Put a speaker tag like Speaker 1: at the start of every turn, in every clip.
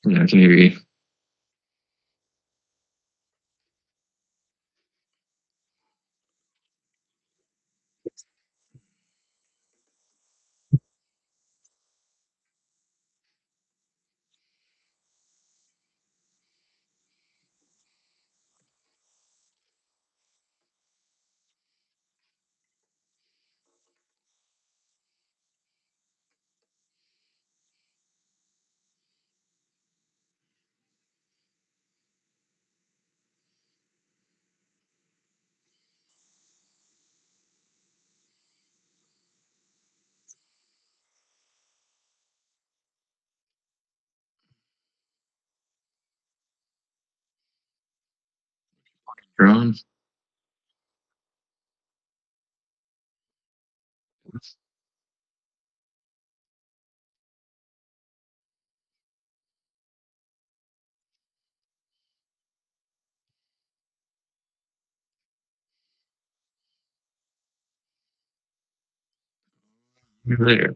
Speaker 1: Yeah, I can hear you. Ron? You're there.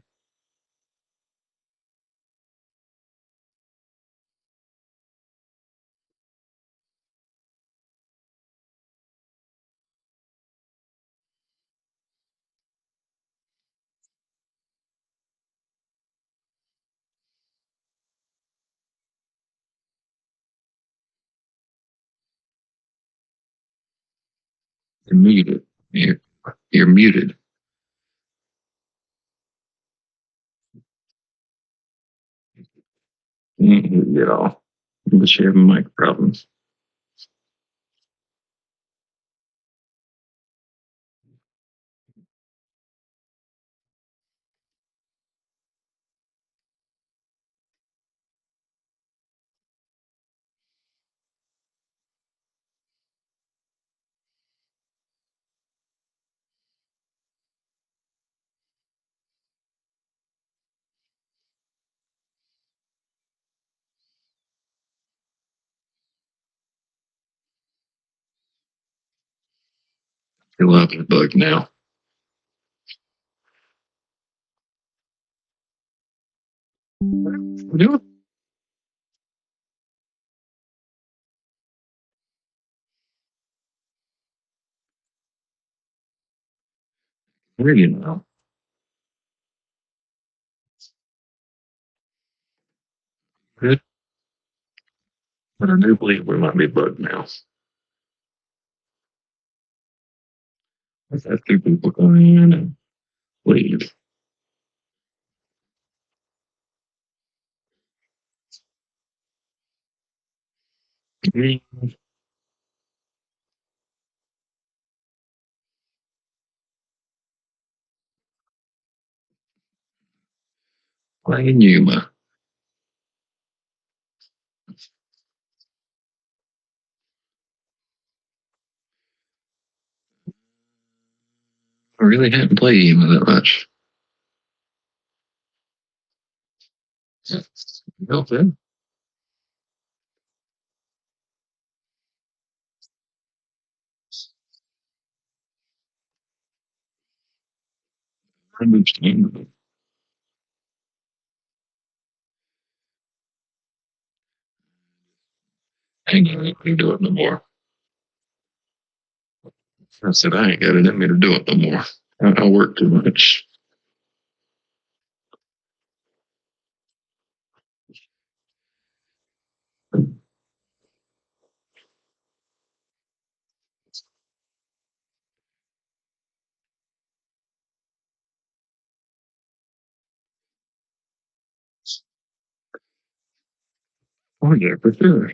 Speaker 1: You're muted. You're muted. Can't hear you at all. Unless you have mic problems. You're live in the bug now. What are you doing? I hear you now. Good. But I do believe we might be bugged now. Let's have two people come in and leave. Playing Yuma. I really haven't played Yuma that much. Okay. Understandable. Hang on, I can't do it no more. I said I ain't got it in me to do it no more. I work too much. Oh yeah, for sure.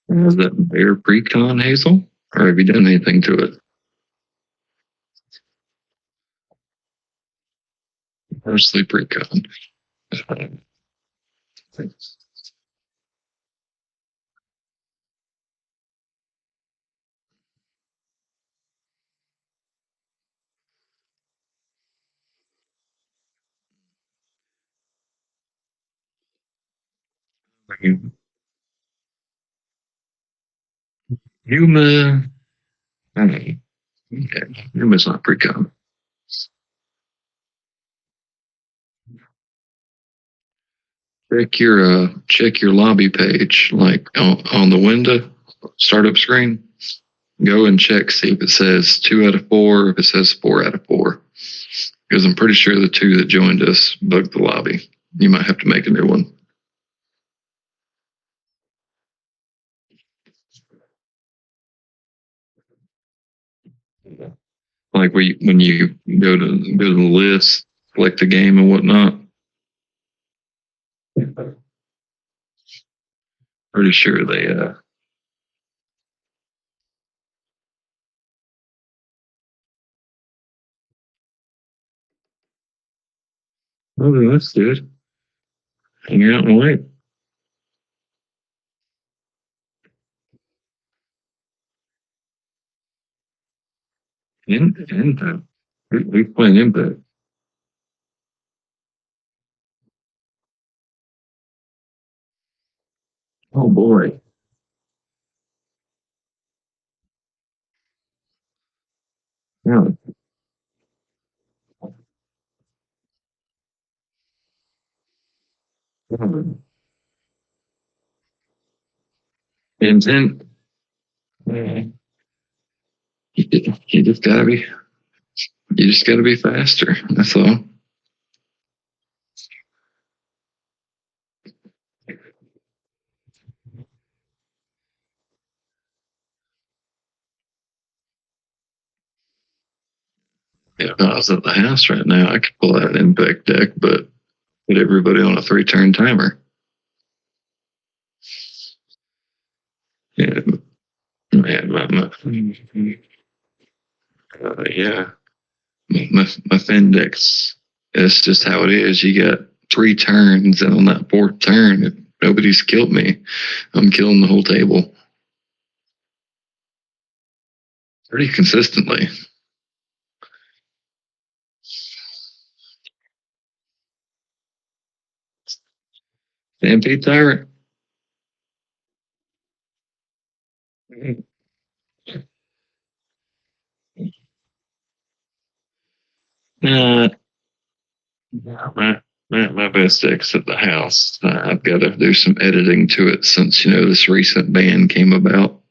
Speaker 1: Is that bear pre-con, Hazel? Or have you done anything to it? Mostly pre-con. Yuma. I mean, yeah, Yuma's not pretty common. Check your lobby page, like on the window startup screen. Go and check, see if it says 2 out of 4, if it says 4 out of 4. Because I'm pretty sure the 2 that joined us bugged the lobby. You might have to make a new one. Like when you go to the list, select the game and whatnot. Pretty sure they oh, that's good. Hang out and wait. And we playing impact. Oh boy. Yeah. Yeah. And then you just gotta be faster. That's all. If I was at the house right now, I could pull out an impact deck, but put everybody on a 3-turn timer. Yeah, man, yeah, my Findex. That's just how it is. You got 3 turns, and on that 4th turn, if nobody's killed me, I'm killing the whole table pretty consistently. Stampede Tyrant. Uh, my best deck's at the house. I've got to do some editing to it since this recent ban came about.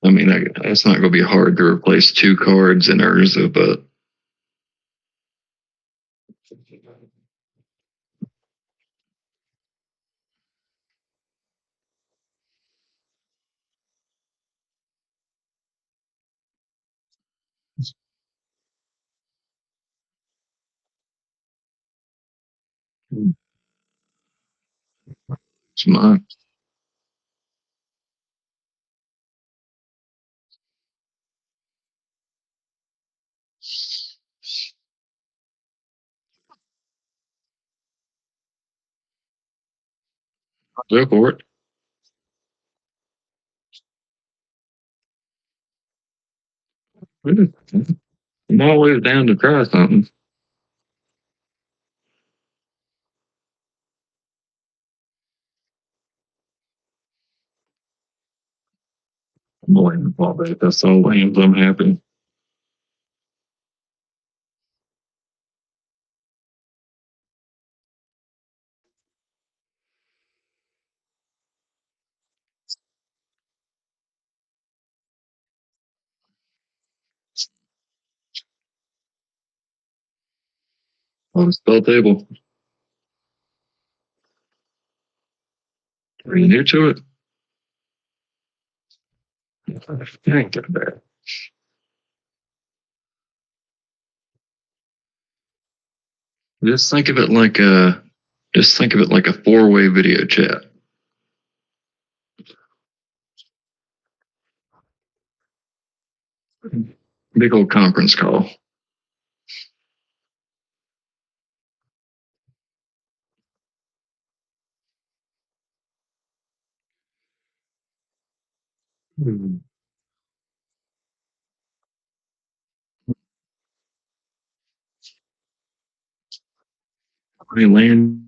Speaker 1: I mean, it's not going to be hard to replace 2 cards in Urza, but it's mine. Go for it. I'm always down to try something. Boy, that's so lame. I'm happy. On the spell table. Are you new to it? I ain't that bad. Just think of it like a just think of it like a 4-way video chat. Big old conference call. I land.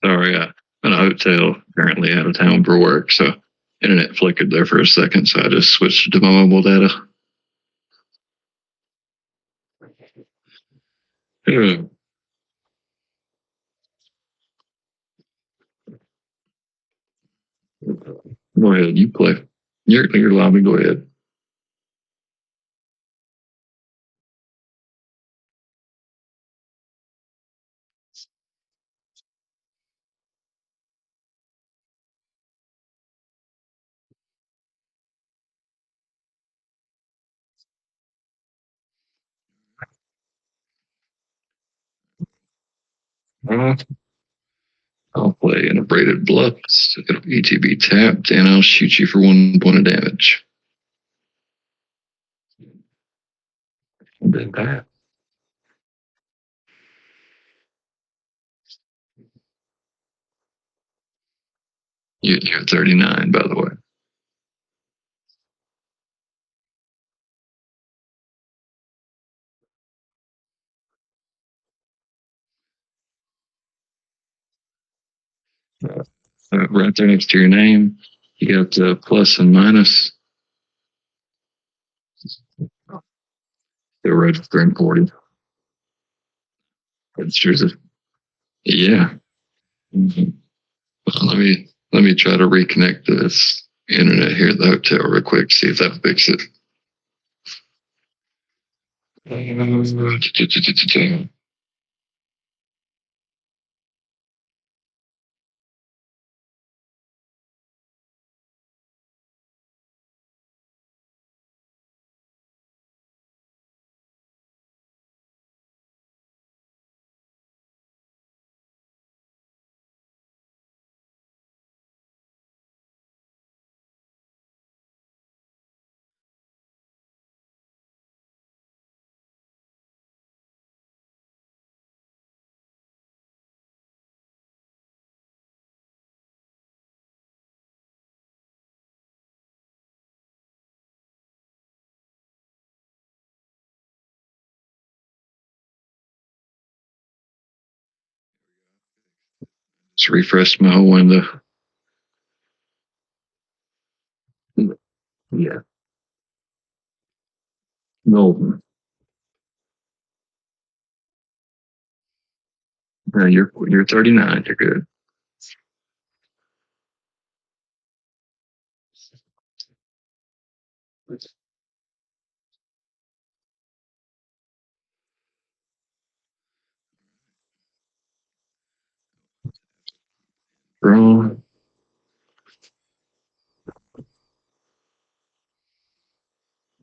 Speaker 1: Sorry, I'm in a hotel currently out of town for work, so internet flickered there for a second, so I just switched to my mobile data. Yeah. Go ahead, you play. Your lobby, go ahead. Uh, I'll play an abraded bluffs. It'll ETB tapped, and I'll shoot you for 1 point of damage. And then that. You're 39, by the way. Right there next to your name, you got the plus and minus. The register in 40. Registers it. Yeah. Mhm. Well, let me try to reconnect to this internet here at the hotel real quick, see if that fixes it. Just refresh my whole window. Yeah. Golden. You're 39. You're good. Wrong.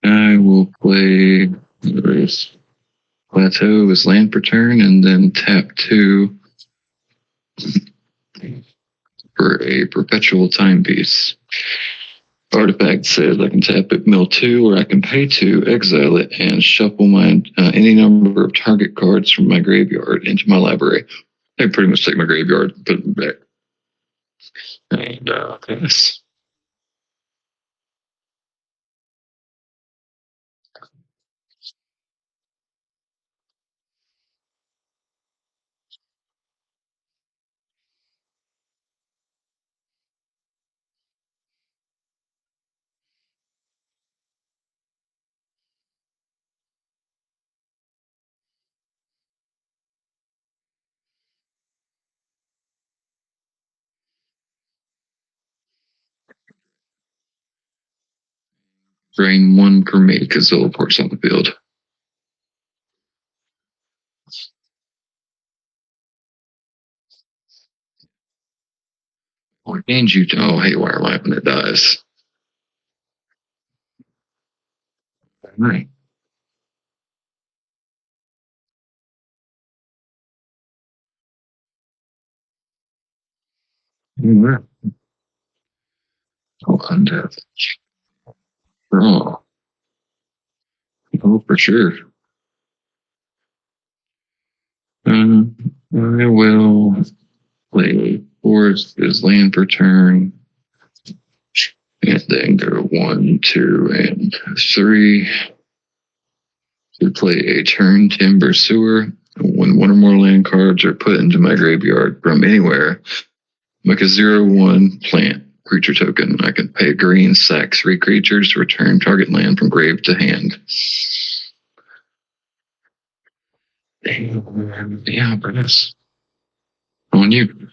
Speaker 1: I will play this plateau as land per turn, and then tap 2 for a perpetual timepiece. Artifact says I can tap it, mill 2, or I can pay 2, exile it, and shuffle my any number of target cards from my graveyard into my library. I pretty much take my graveyard, put it back. And yes. Drain one for me because Zillport's on the field. Or gains you. Oh, Haywire Life when it dies. All right. Oh, undeath. Oh, oh, for sure. I will play Forest as land per turn, and then go 1, 2, and 3 to play a turn Timber Sewer. When one or more land cards are put into my graveyard from anywhere, make a 0/1 plant creature token. I can pay green, sack 3 creatures, return target land from grave to hand. Yeah, Brass. On you.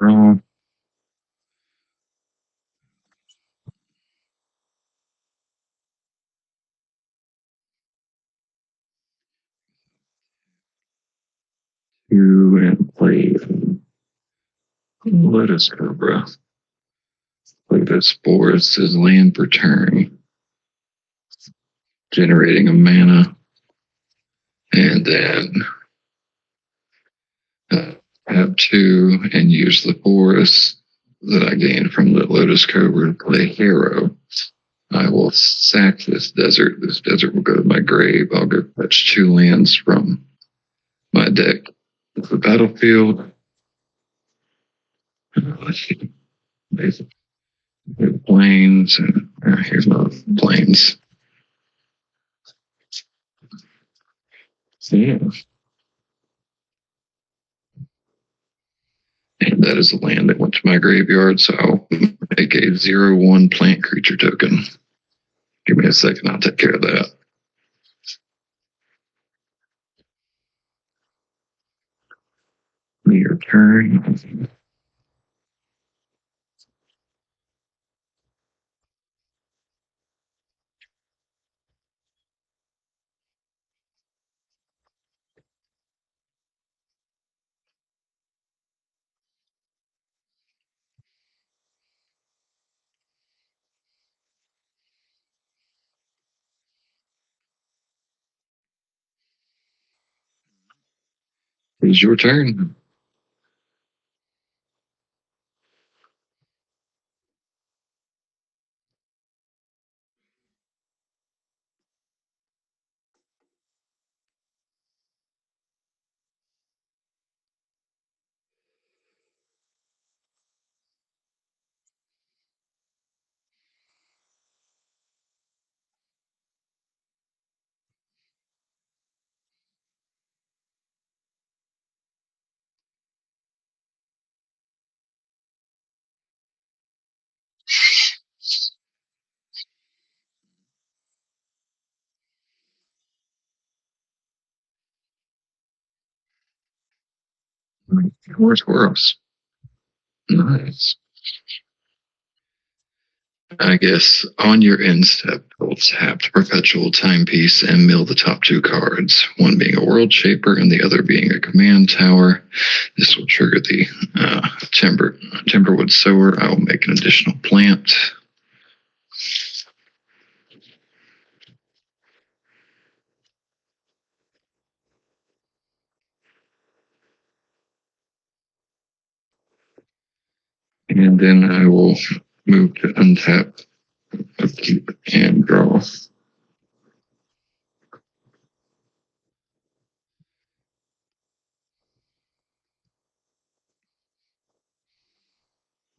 Speaker 1: Draw 2 and play Lotus Cobra. Play this Forest as land per turn, generating a mana, and then uh, have 2 and use the Forest that I gained from the Lotus Cobra to play Hero. I will sack this desert. This desert will go to my grave. I'll go fetch 2 lands from my deck. The battlefield. Let's see. Planes. Here's my planes. So, yeah. And that is a land that went to my graveyard, so I'll make a 0/1 plant creature token. Give me a second, I'll take care of that. Your turn. It is your turn. Four squirrels. Nice. I guess on your end step, you'll tap the perpetual timepiece and mill the top two cards, one being a world shaper and the other being a command tower. This will trigger the timberwood sower. I will make an additional plant. And then I will move to untap, upkeep, and draw.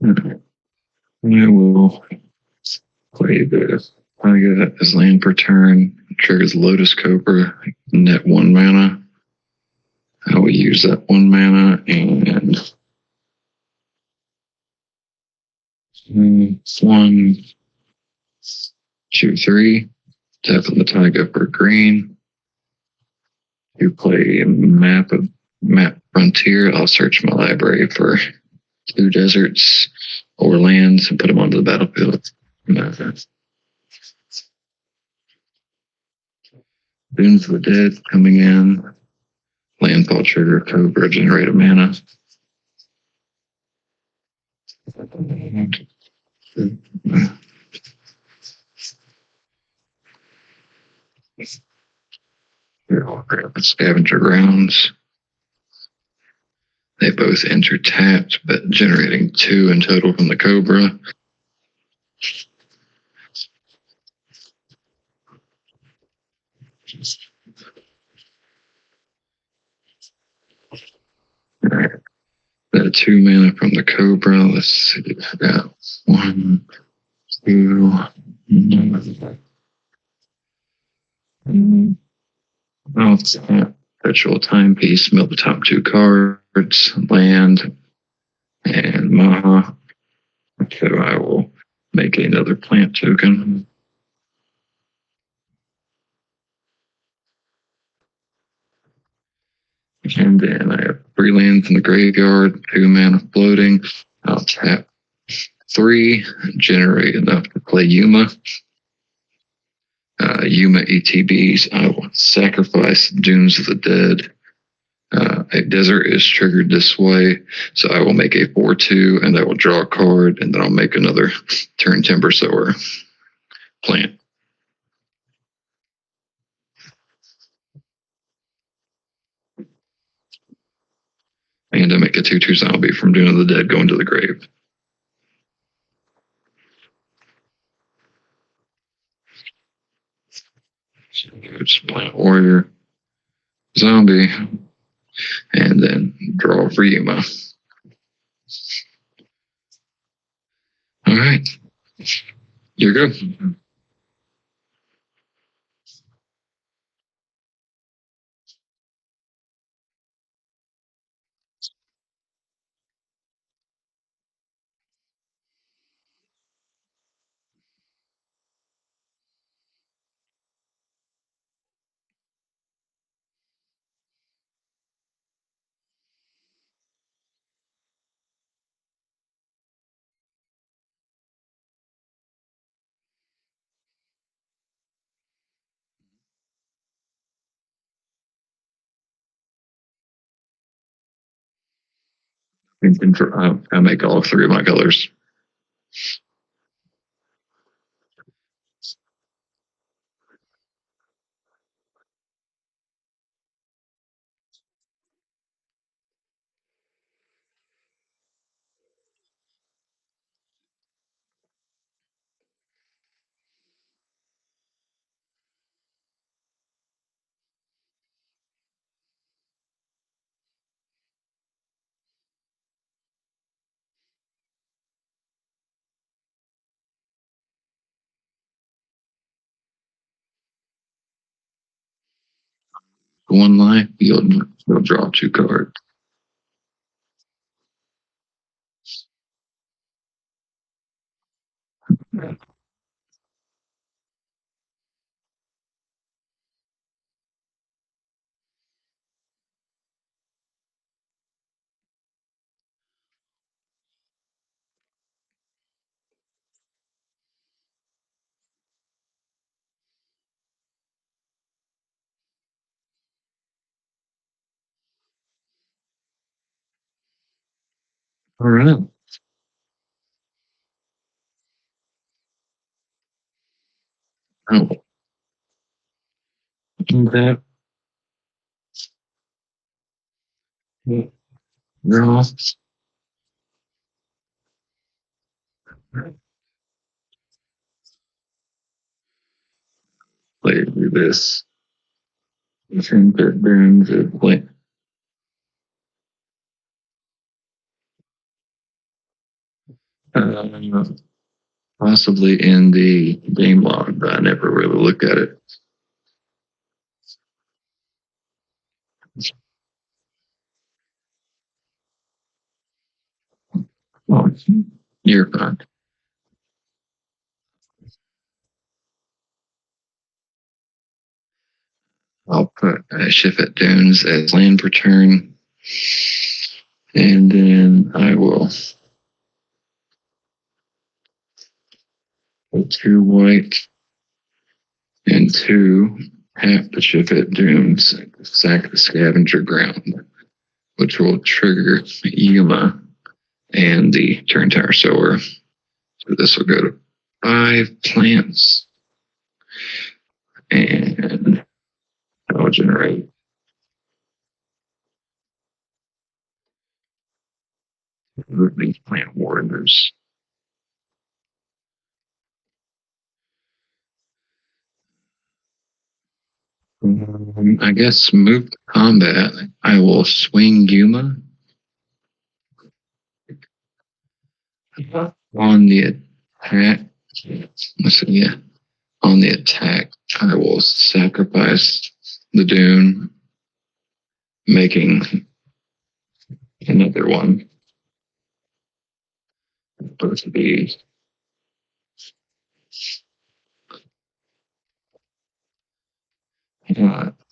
Speaker 1: I will play this. I get as land per turn. Triggers Lotus Cobra, net 1 mana. I will use that 1 mana and 1, 2, 3. Tap on the Taiga for green. You play a map frontier. I'll search my library for 2 deserts or lands and put them onto the battlefield. Boons of the Dead coming in. Landfall trigger, Cobra, generate a mana. Scavenger Grounds. They both enter tapped, but generating 2 in total from the Cobra. The 2 mana from the Cobra. Let's see. I got 1, 2. Oh, it's a perpetual timepiece. Mill the top 2 cards, land, and Maha. So I will make another plant token. And then I have 3 lands in the graveyard, 2 mana floating. I'll tap 3, generate enough to play Yuma. Yuma ETBs. I will sacrifice Dunes of the Dead. A desert is triggered this way, so I will make a 4/2, and I will draw a card, and then I'll make another turn timber sower plant. And I make a 2/2 zombie from Dune of the Dead going to the grave. It's plant warrior, zombie, and then draw for Yuma. All right, you're good. I make all 3 of my colors. One life, you'll draw 2 cards. All right. Oh, that girl. Play through this. I think that brings it play. Uh, Possibly in the game log, but I never really look at it. Oh, you're fine. I'll put Shifet Dunes as land per turn, and then I will put 2 white and 2 half the Shifet Dunes, sack the Scavenger Ground, which will trigger Yuma and the Turn Tower Sower. So this will go to 5 plants, and I'll generate these plant warriors. I guess move to combat. I will swing Yuma on the attack. Let's see, yeah. On the attack, I will sacrifice the Dune, making another one. Supposed to be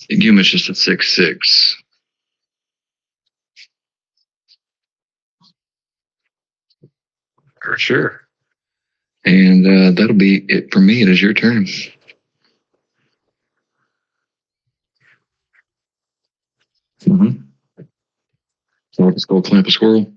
Speaker 1: Yuma's just a 6/6. For sure. And that'll be it for me. It is your turn. Mm-hmm. So let's go clamp a squirrel.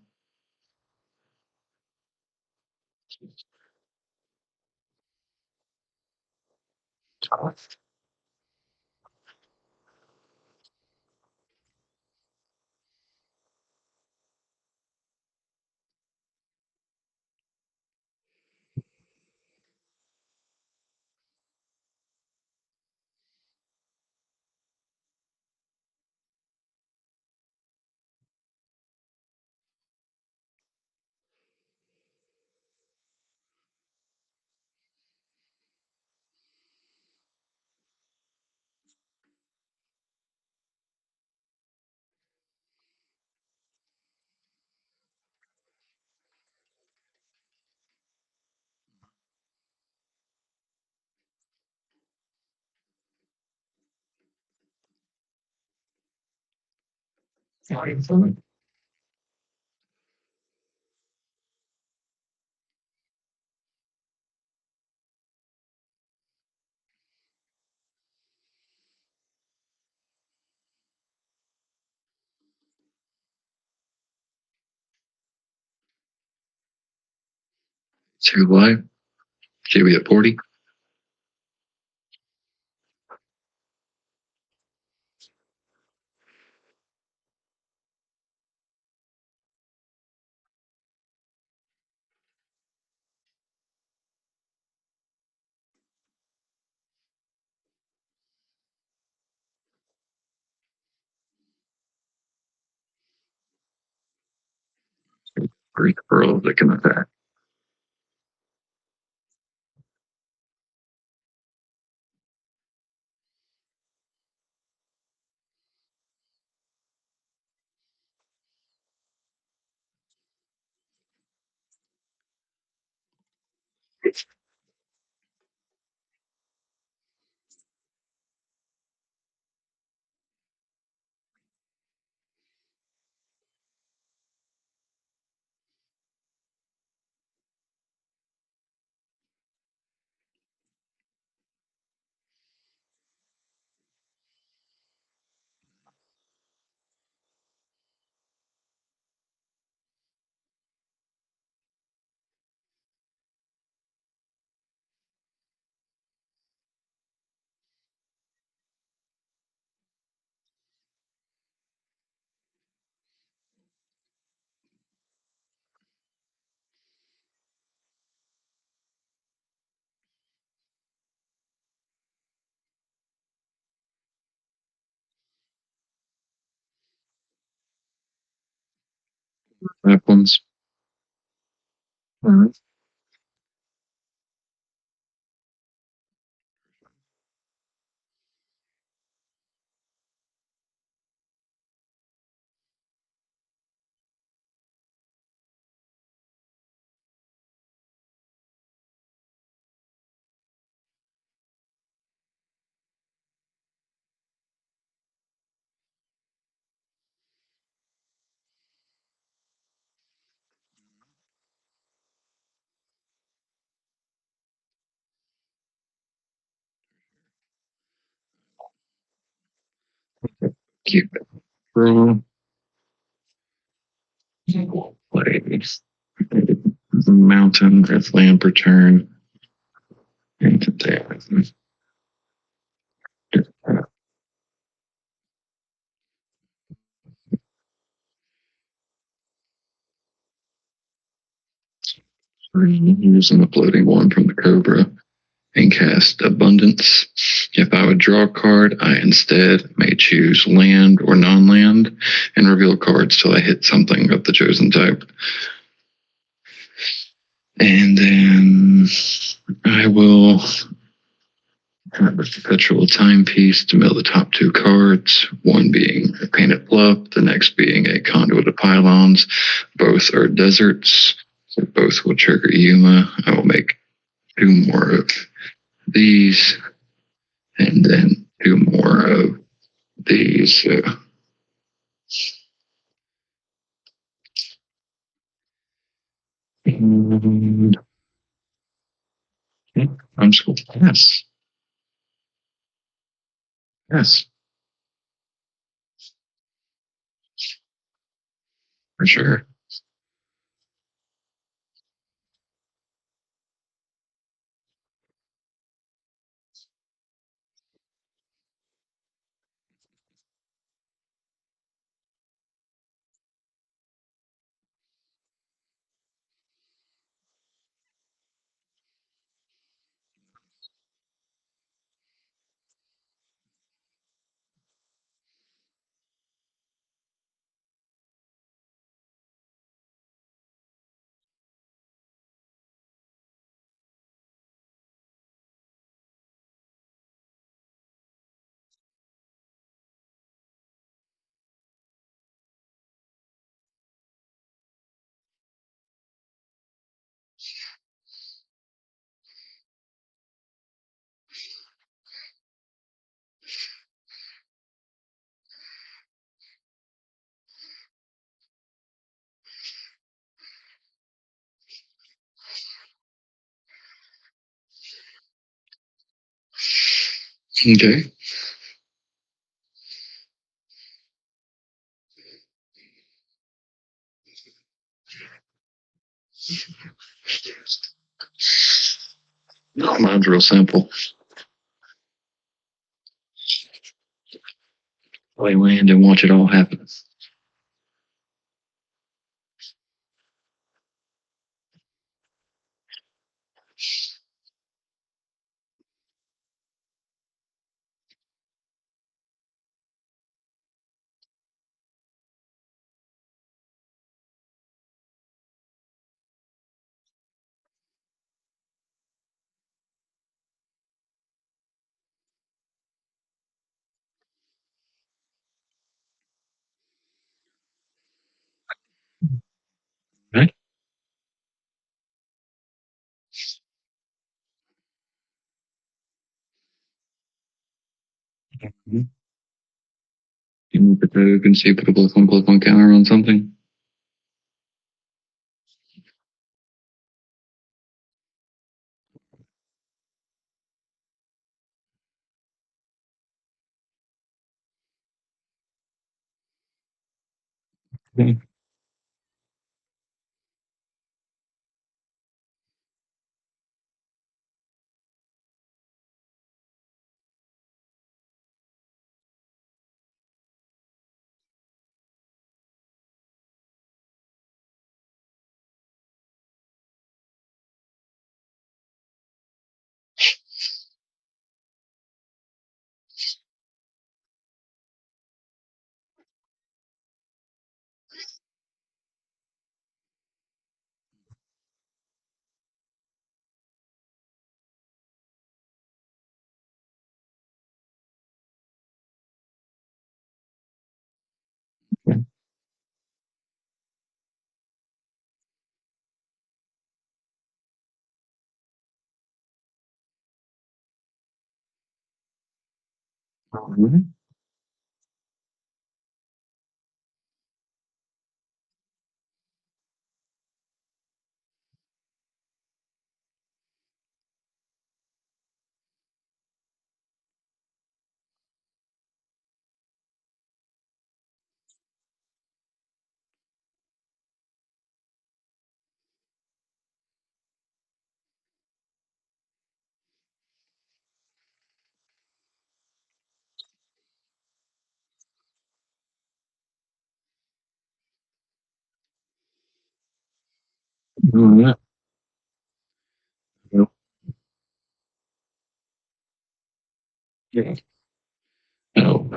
Speaker 1: Two live. Should be at 40. Three squirrels that can attack. Ep1s. Mhm. Keep it raw. Place. Mountain, if lamp return. Into there. Using the floating one from the Cobra and cast Abundance. If I would draw a card, I instead may choose land or non-land and reveal cards till I hit something of the chosen type. And then I will have a perpetual timepiece to mill the top two cards, one being a painted bluff, the next being a conduit of pylons. Both are deserts, so both will trigger Yuma. I will make two more of these, and then two more of these. And I'm school. Yes, yes, for sure. Okay. No, mine's real simple. Play land and watch it all happen. Right? Mhm. You move the token, see if put a plus one counter on something. Okay. Mhm. Mhm. Yep. Yeah. Oh,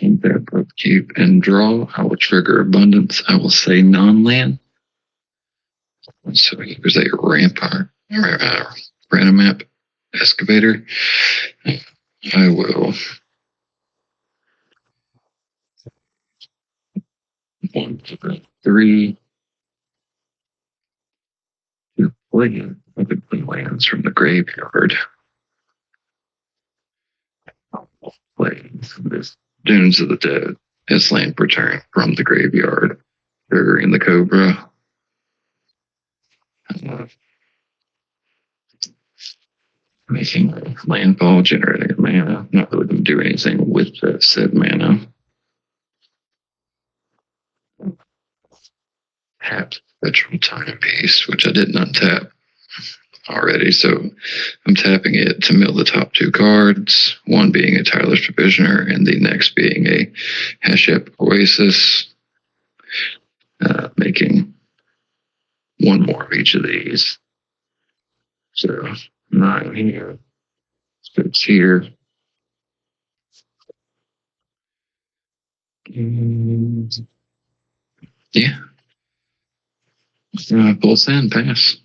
Speaker 1: in that keep and draw. I will trigger abundance. I will say non-land. So there's a rampart, random map excavator. I will one, two, three to play. I could play lands from the graveyard. Play this Dunes of the Dead as land return from the graveyard. Triggering the Cobra. Uh, Making landfall, generating mana. Not really going to do anything with that said mana. Tap Spectral Timepiece, which I didn't untap already. So I'm tapping it to mill the top two cards, one being a Tireless Provisioner and the next being a Hashep Oasis, making one more of each of these. So 9 here, 6 here. And yeah, both in, pass.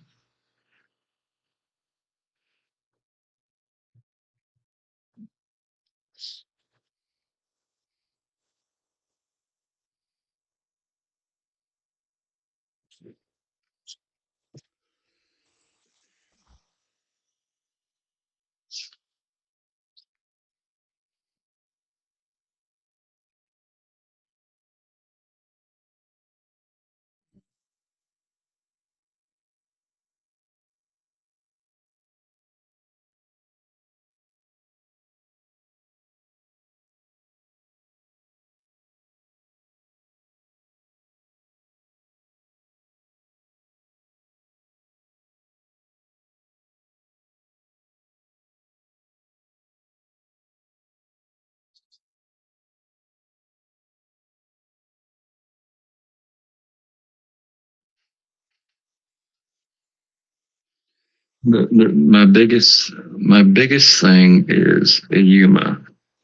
Speaker 1: My biggest thing is a Yuma.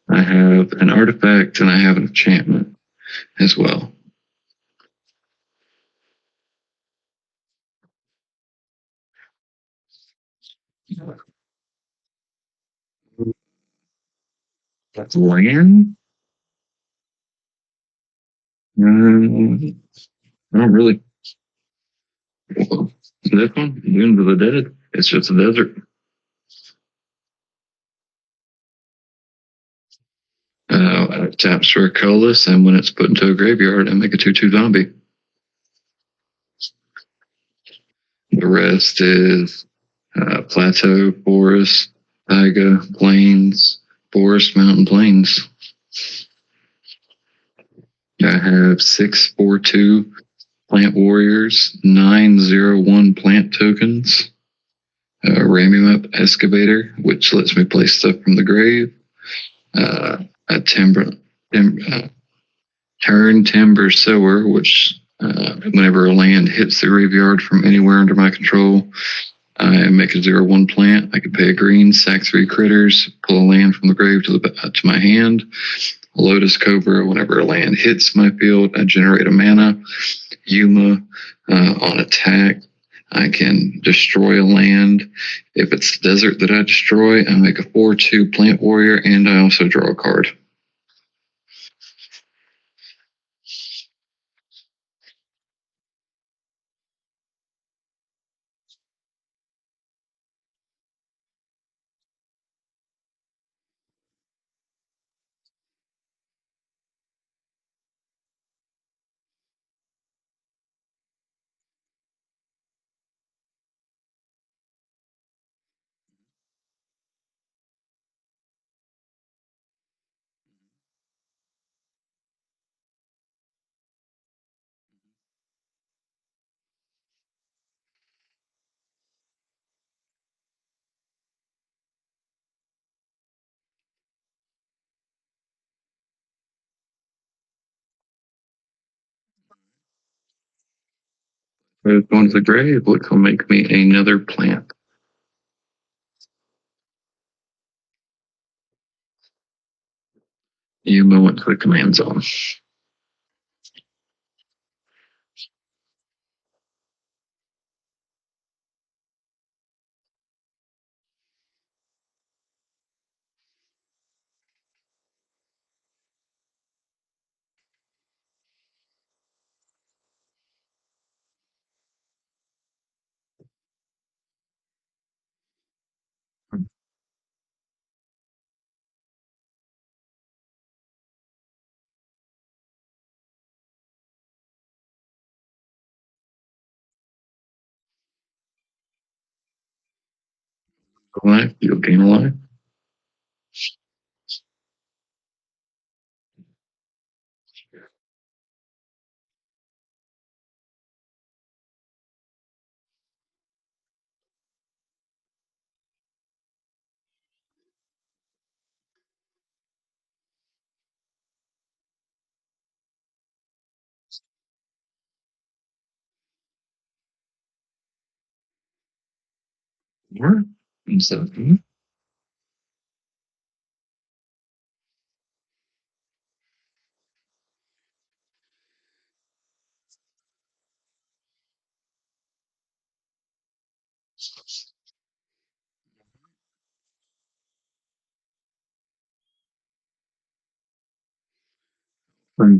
Speaker 1: I have an artifact and I have an enchantment as well. That's land. I don't really. Well, this one, Dunes of the Dead. It's just a desert. Taps for a colorless, and when it's put into a graveyard, I make a 2/2 zombie. The rest is plateau, forest, taiga, plains, forest, mountain, plains. I have 6/4/2 plant warriors, 9/0/1 plant tokens, Rammy Up excavator, which lets me play stuff from the grave, a turn timber sower, which whenever a land hits the graveyard from anywhere under my control, I make a 0/1 plant. I can pay a green, sack 3 critters, pull a land from the grave to my hand. Lotus Cobra, whenever a land hits my field, I generate a mana. Yuma, on attack, I can destroy a land. If it's desert that I destroy, I make a 4/2 plant warrior, and I also draw a card. Going to the grave, which will make me another plant. You went to the command zone. Life, you'll gain a life. Or instead of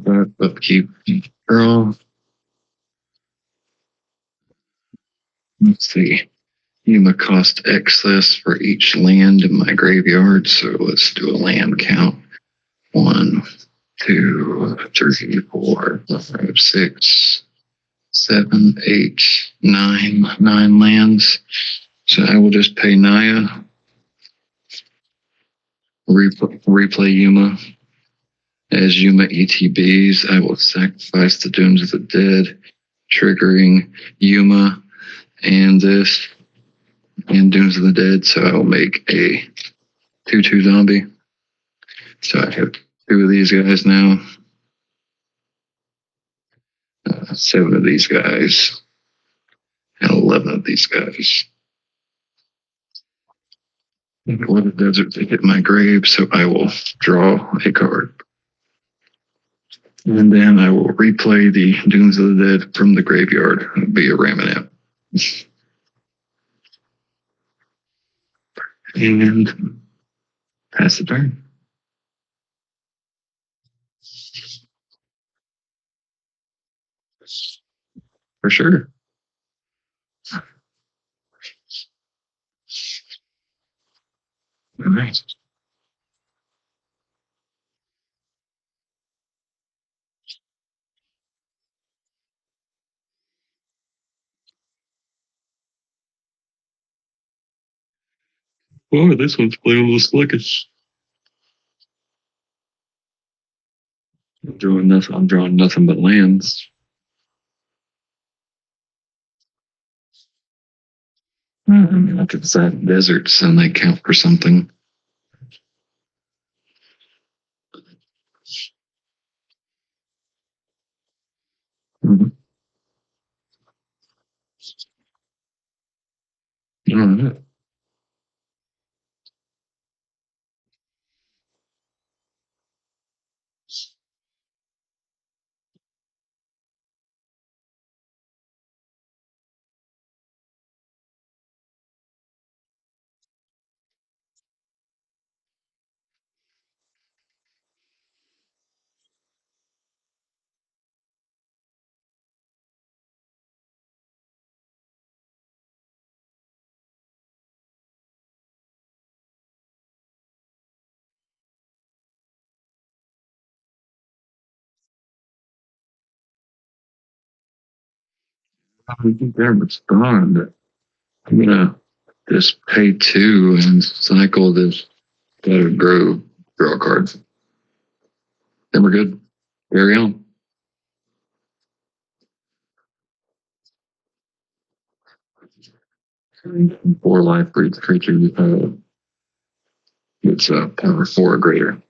Speaker 1: that upkeep. Girl, let's see. Yuma cost excess for each land in my graveyard, so let's do a land count. 1, 2, 3, 4, 5, 6, 7, 8, 9. 9 lands. So I will just pay Naya, replay Yuma. As Yuma ETBs, I will sacrifice the Dunes of the Dead, triggering Yuma and this and Dunes of the Dead. So I will make a 2/2 zombie. So I have 2 of these guys now, 7 of these guys, and 11 of these guys. Or the desert to hit my grave, so I will draw a card. And then I will replay the Dunes of the Dead from the graveyard via Ramanap. And pass the turn. For sure. All right. Oh, this one's playable slickest. I'm drawing nothing but lands. I mean, if it's that deserts, then they count for something. Mm-hmm. All right. I think that was gone, but I'm gonna just pay 2 and cycle this. Gotta draw a card. Then we're good. Carry on. 4 life for each creature you have. It's power 4 or greater.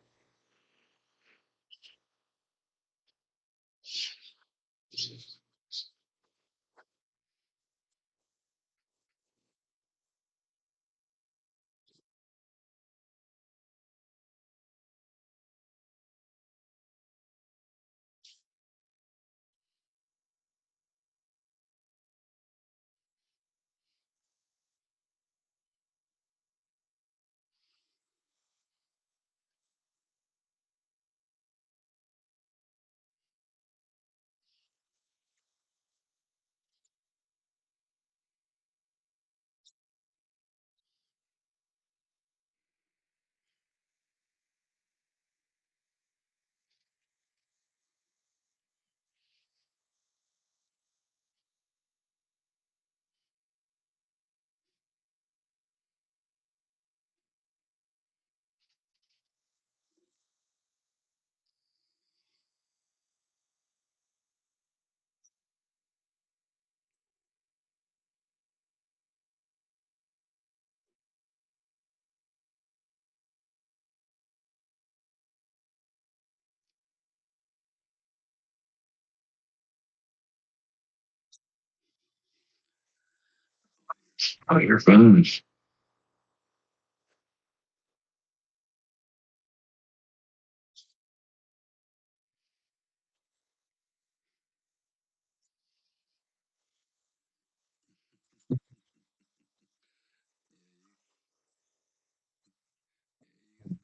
Speaker 1: Oh, your phone.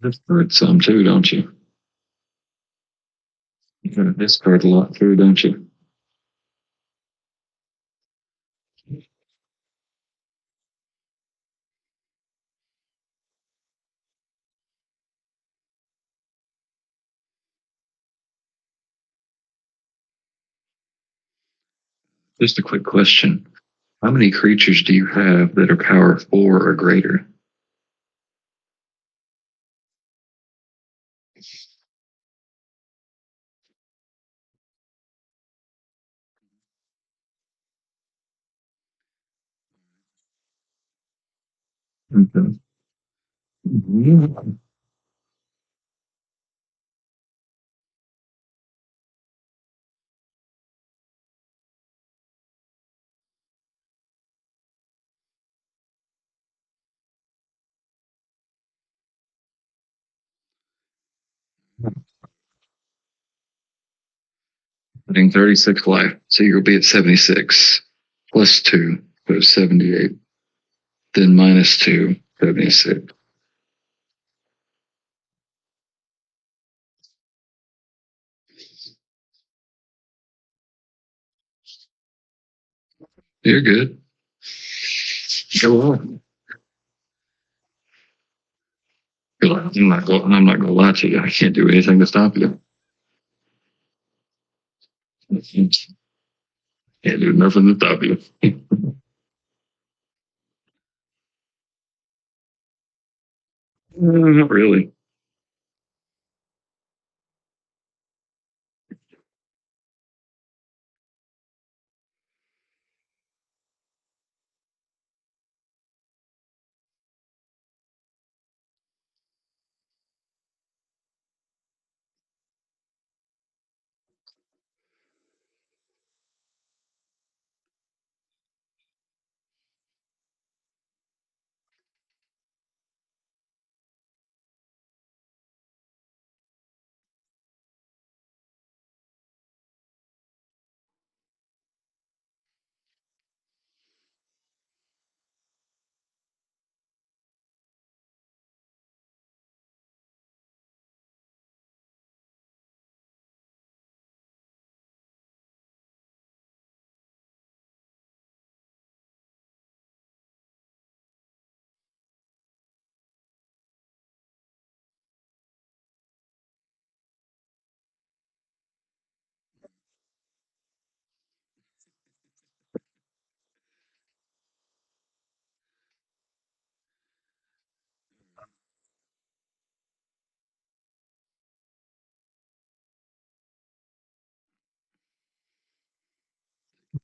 Speaker 1: Discard some too, don't you? You gotta discard a lot too, don't you? Just a quick question. How many creatures do you have that are power 4 or greater? Okay. Mhm. 36 life. So you'll be at 76. Plus 2, so 78. Then minus 2, 76. You're good. Go on. I'm not gonna lie to you. I can't do anything to stop you. Can't do nothing to stop you. Not really.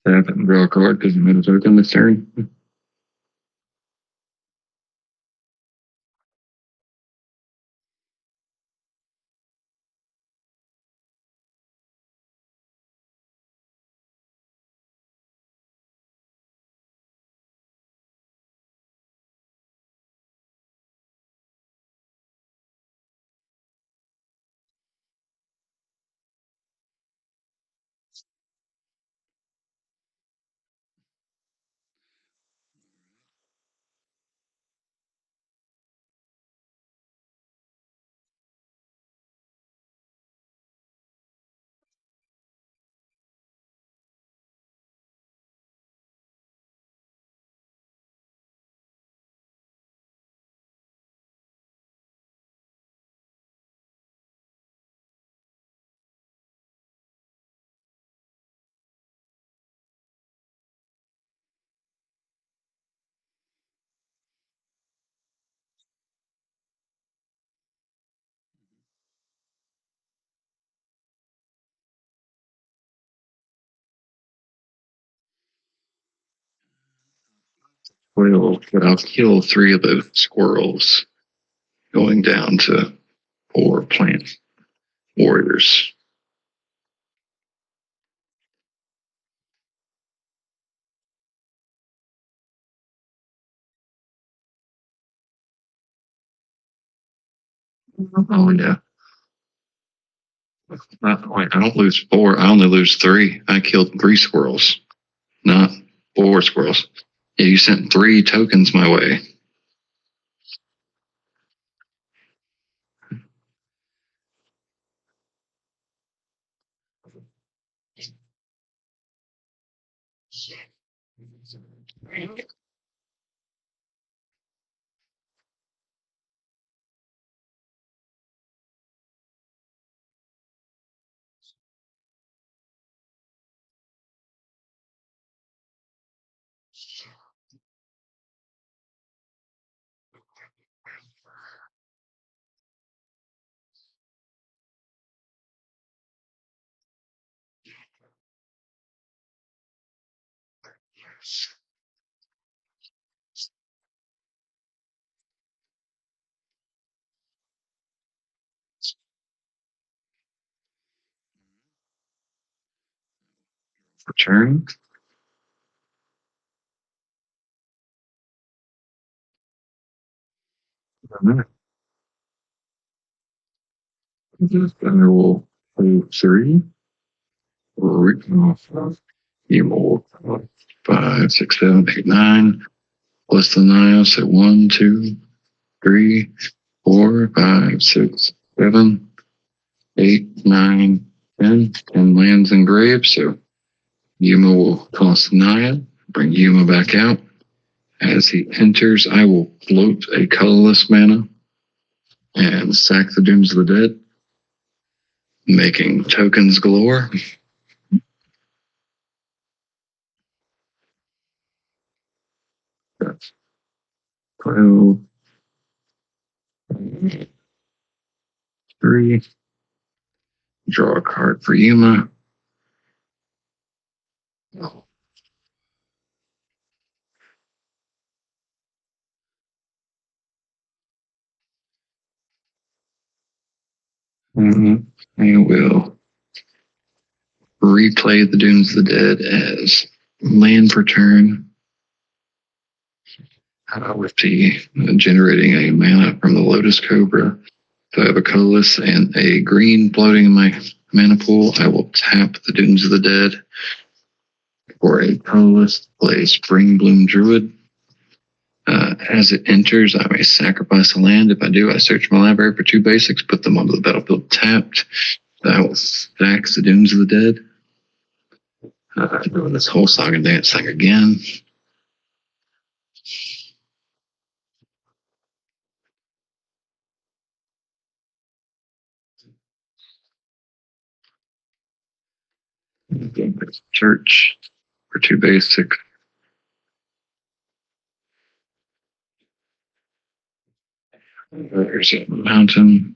Speaker 1: Tap it and draw a card because you made a token this turn. Well, but I'll kill 3 of the squirrels, going down to 4 plant warriors. Oh yeah. I don't lose 4. I only lose 3. I killed 3 squirrels, not 4 squirrels. Yeah, you sent 3 tokens my way. Return. I will play 3. You will 5, 6, 7, 8, 9. Plus the 9, so 1, 2, 3, 4, 5, 6, 7, 8, 9, 10. 10 lands and graves, so Yuma will toss Naya, bring Yuma back out. As he enters, I will float a colorless mana and sack the Dooms of the Dead, making tokens galore. That's 12, 3. Draw a card for Yuma. I will replay the Dunes of the Dead as land per turn, with the generating a mana from the Lotus Cobra. So I have a colorless and a green floating in my mana pool. I will tap the Dunes of the Dead for a colorless, play Spring Bloom Druid. As it enters, I may sacrifice a land. If I do, I search my library for 2 basics, put them onto the battlefield tapped. I will stack the Dunes of the Dead. Doing this whole Song and Dance thing again. Church for 2 basics. There's a mountain.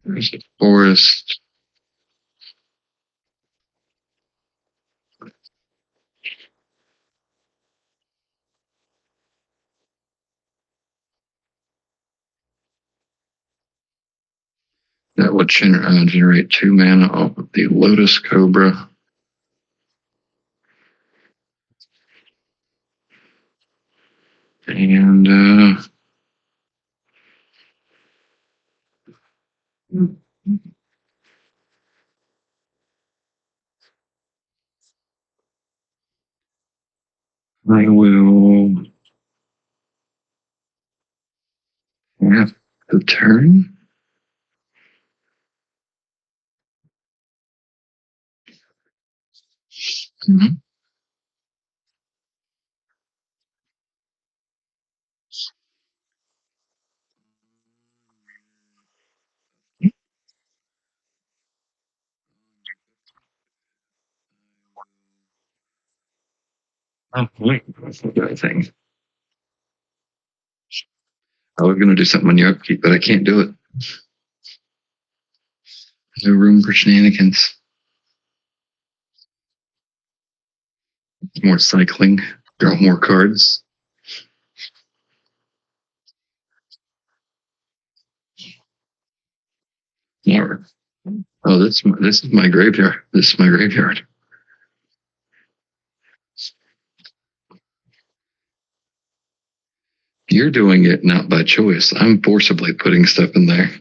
Speaker 1: There's a forest. That would generate 2 mana off of the Lotus Cobra. And I will have the turn. Oh, wait. That's the other thing. I was going to do something on your upkeep, but I can't do it. No room for shenanigans. More cycling. Draw more cards. Yeah. Oh, this is my graveyard. This is my graveyard. You're doing it not by choice. I'm forcibly putting stuff in there.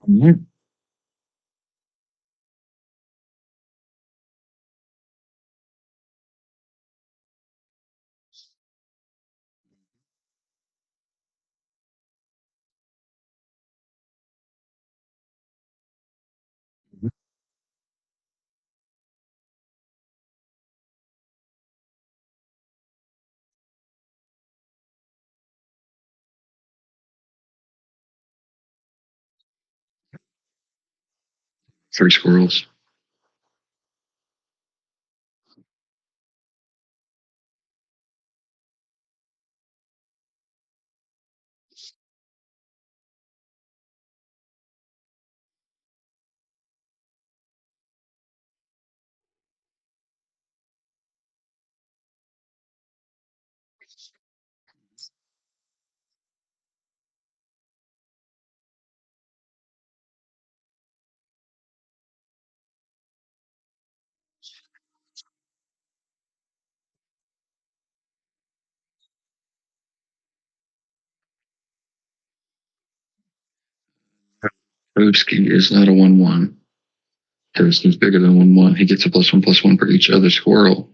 Speaker 1: Mhm. Three squirrels. Toadski is not a 1/1. Toadski's bigger than 1/1. He gets a +1/+1 for each other squirrel.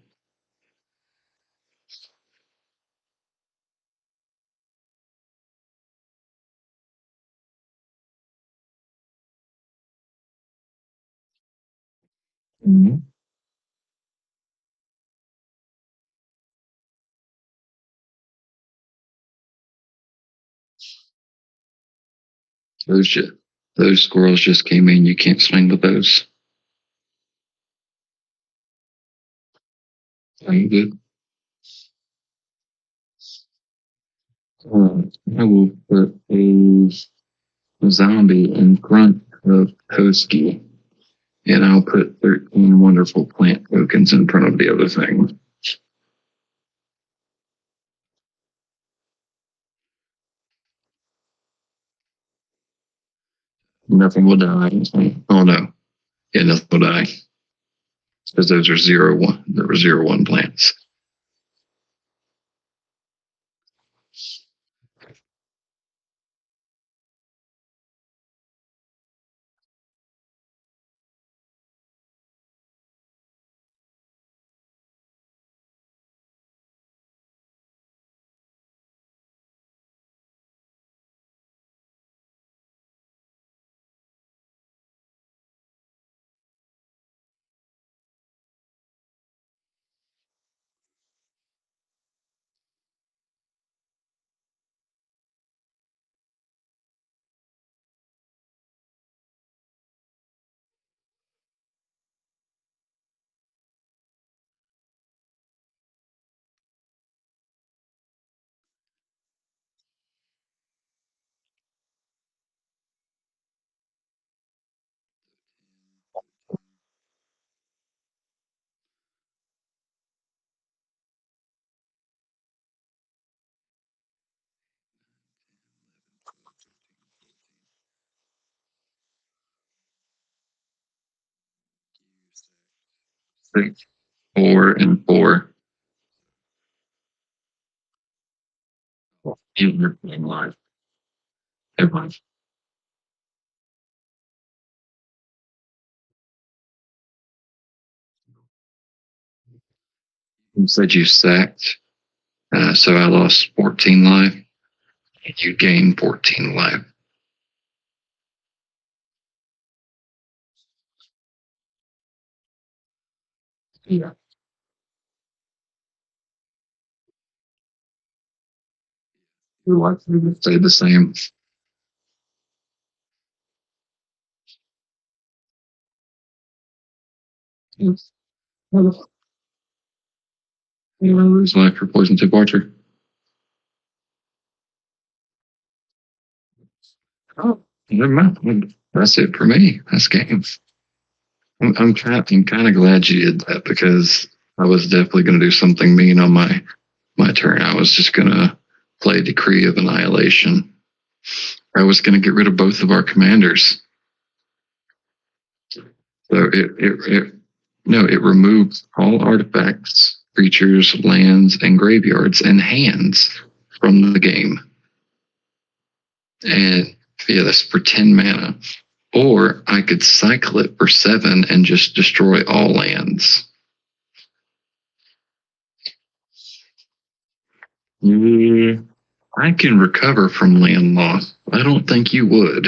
Speaker 1: Mhm. Those just, those squirrels just came in. You can't swing with those. I'm good. I will put a zombie in front of Toadski, and I'll put 13 wonderful plant tokens in front of the other thing. Nothing will die. Oh no. Yeah, nothing will die. Because those are 0-1. There were 0-1 plants. Six, 4, and 4. You're playing live. Everyone. You said you sacked, so I lost 14 life. You gained 14 life. Yeah. Your life stayed the same. Yes. You lose life for poison tip archer. Oh, never mind. That's it for me. That's game. I'm kind of glad you did that because I was definitely going to do something mean on my turn. I was just going to play Decree of Annihilation. I was going to get rid of both of our commanders. So it removes all artifacts, creatures, lands, and graveyards and hands from the game. And yeah, that's for 10 mana. Or I could cycle it for 7 and just destroy all lands. Yeah, I can recover from land loss. I don't think you would.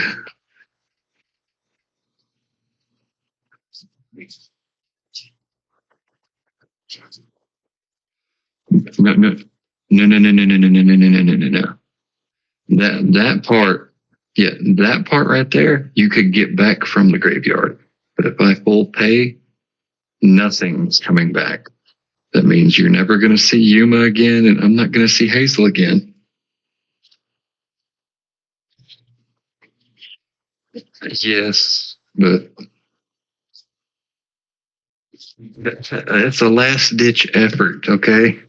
Speaker 1: No, no, no, no, no, no, no, no, no, no, no, no, no, no. That part, yeah, that part right there, you could get back from the graveyard. But if I full pay, nothing's coming back. That means you're never going to see Yuma again, and I'm not going to see Hazel again. Yes, but it's a last ditch effort, okay?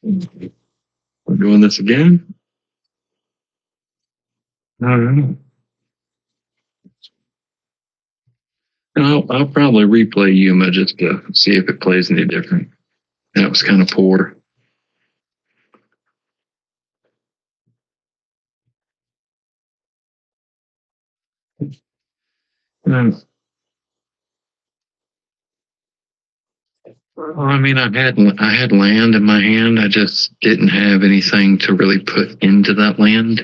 Speaker 1: We're doing this again? All right. I'll probably replay Yuma just to see if it plays any different. That was kind of poor. Um, well, I mean, I had land in my hand. I just didn't have anything to really put into that land.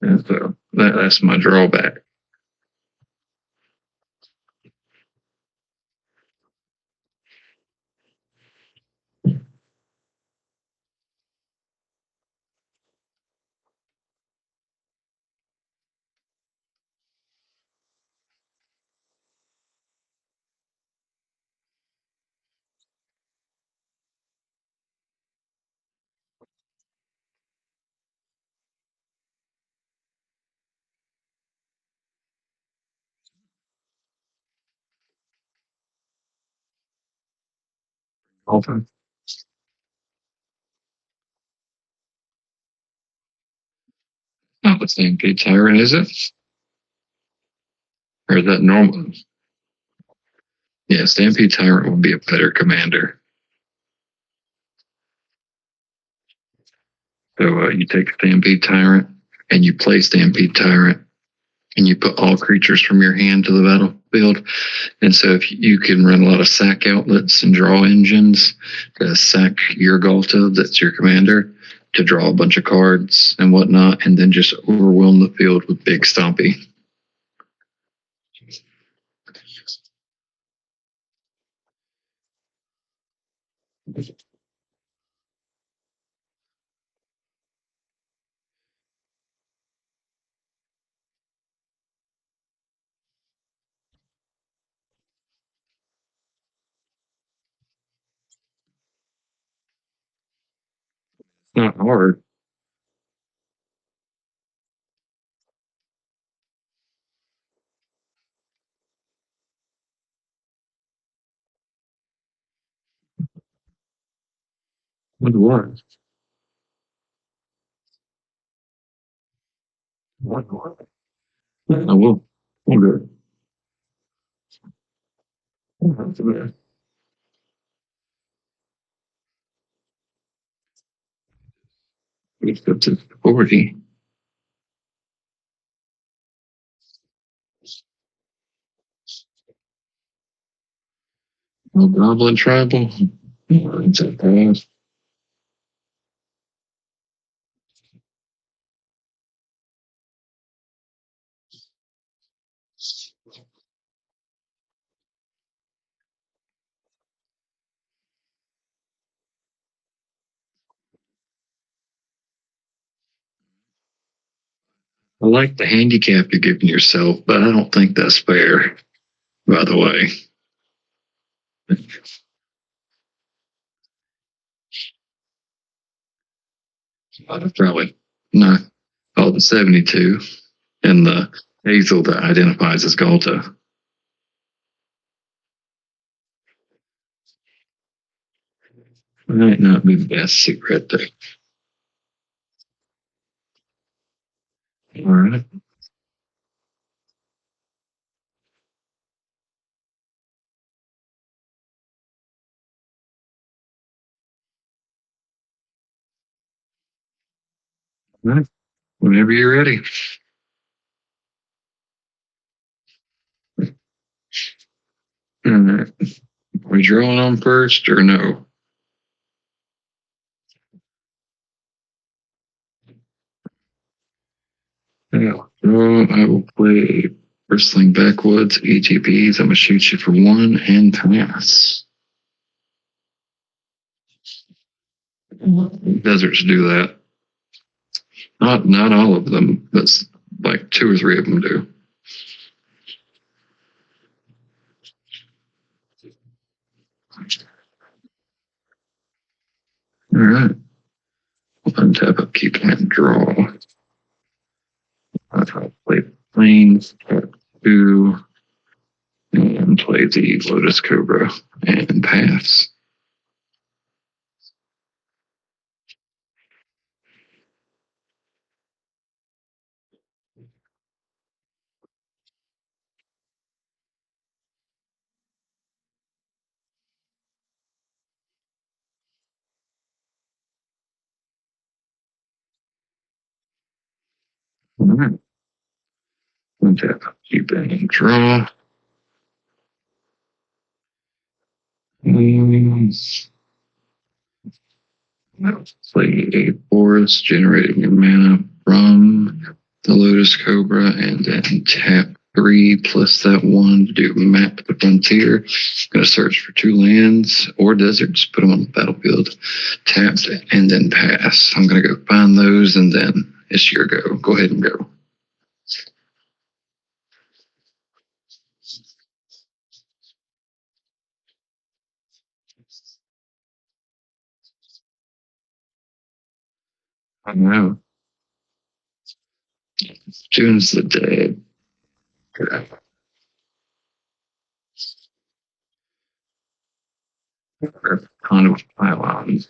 Speaker 1: And so that's my drawback. Okay. Not the Stampede Tyrant, is it? Or is that normal? Yeah, Stampede Tyrant would be a better commander. So you take Stampede Tyrant and you play Stampede Tyrant and you put all creatures from your hand to the battlefield. And so if you can run a lot of sack outlets and draw engines to sack your Galta, that's your commander, to draw a bunch of cards and whatnot, and then just overwhelm the field with big stompy. It's not hard. What was? What? I will. Okay. It's up to 40. No Goblin Tribal. It's a pass. I like the handicap you're giving yourself, but I don't think that's fair, by the way. I'd probably not call the 72 and the Hazel that identifies as Galta. Might not be the best secret there. All right. All right. Whenever you're ready. All right. We drawing on first or no? Yeah. I will play Bristling Backwoods, ETPs. I'm going to shoot you for one and pass. Deserts do that. Not all of them, but like two or three of them do. All right. Untap, upkeep, and draw. I'll play Plains, tap 2, and play the Lotus Cobra and pass. All right. Untap, upkeep, and draw. Play a forest, generating your mana from the Lotus Cobra, and then tap 3 plus that 1 to do map the frontier. Gonna search for 2 lands or deserts, put them on the battlefield, tapped, and then pass. I'm gonna go find those, and then it's your go. Go ahead and go. I know. June's the day. or conduit pylons.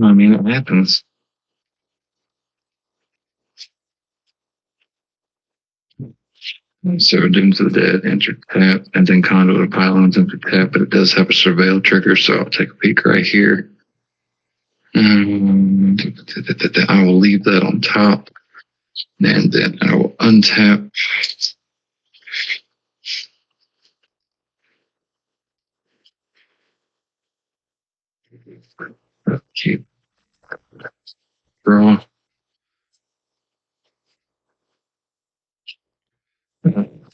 Speaker 1: I mean, it happens. So Dunes of the Dead, enter tap, and then Conduit of Pylons enter tap, but it does have a surveil trigger, so I'll take a peek right here. I will leave that on top, and then I will untap. Keep draw.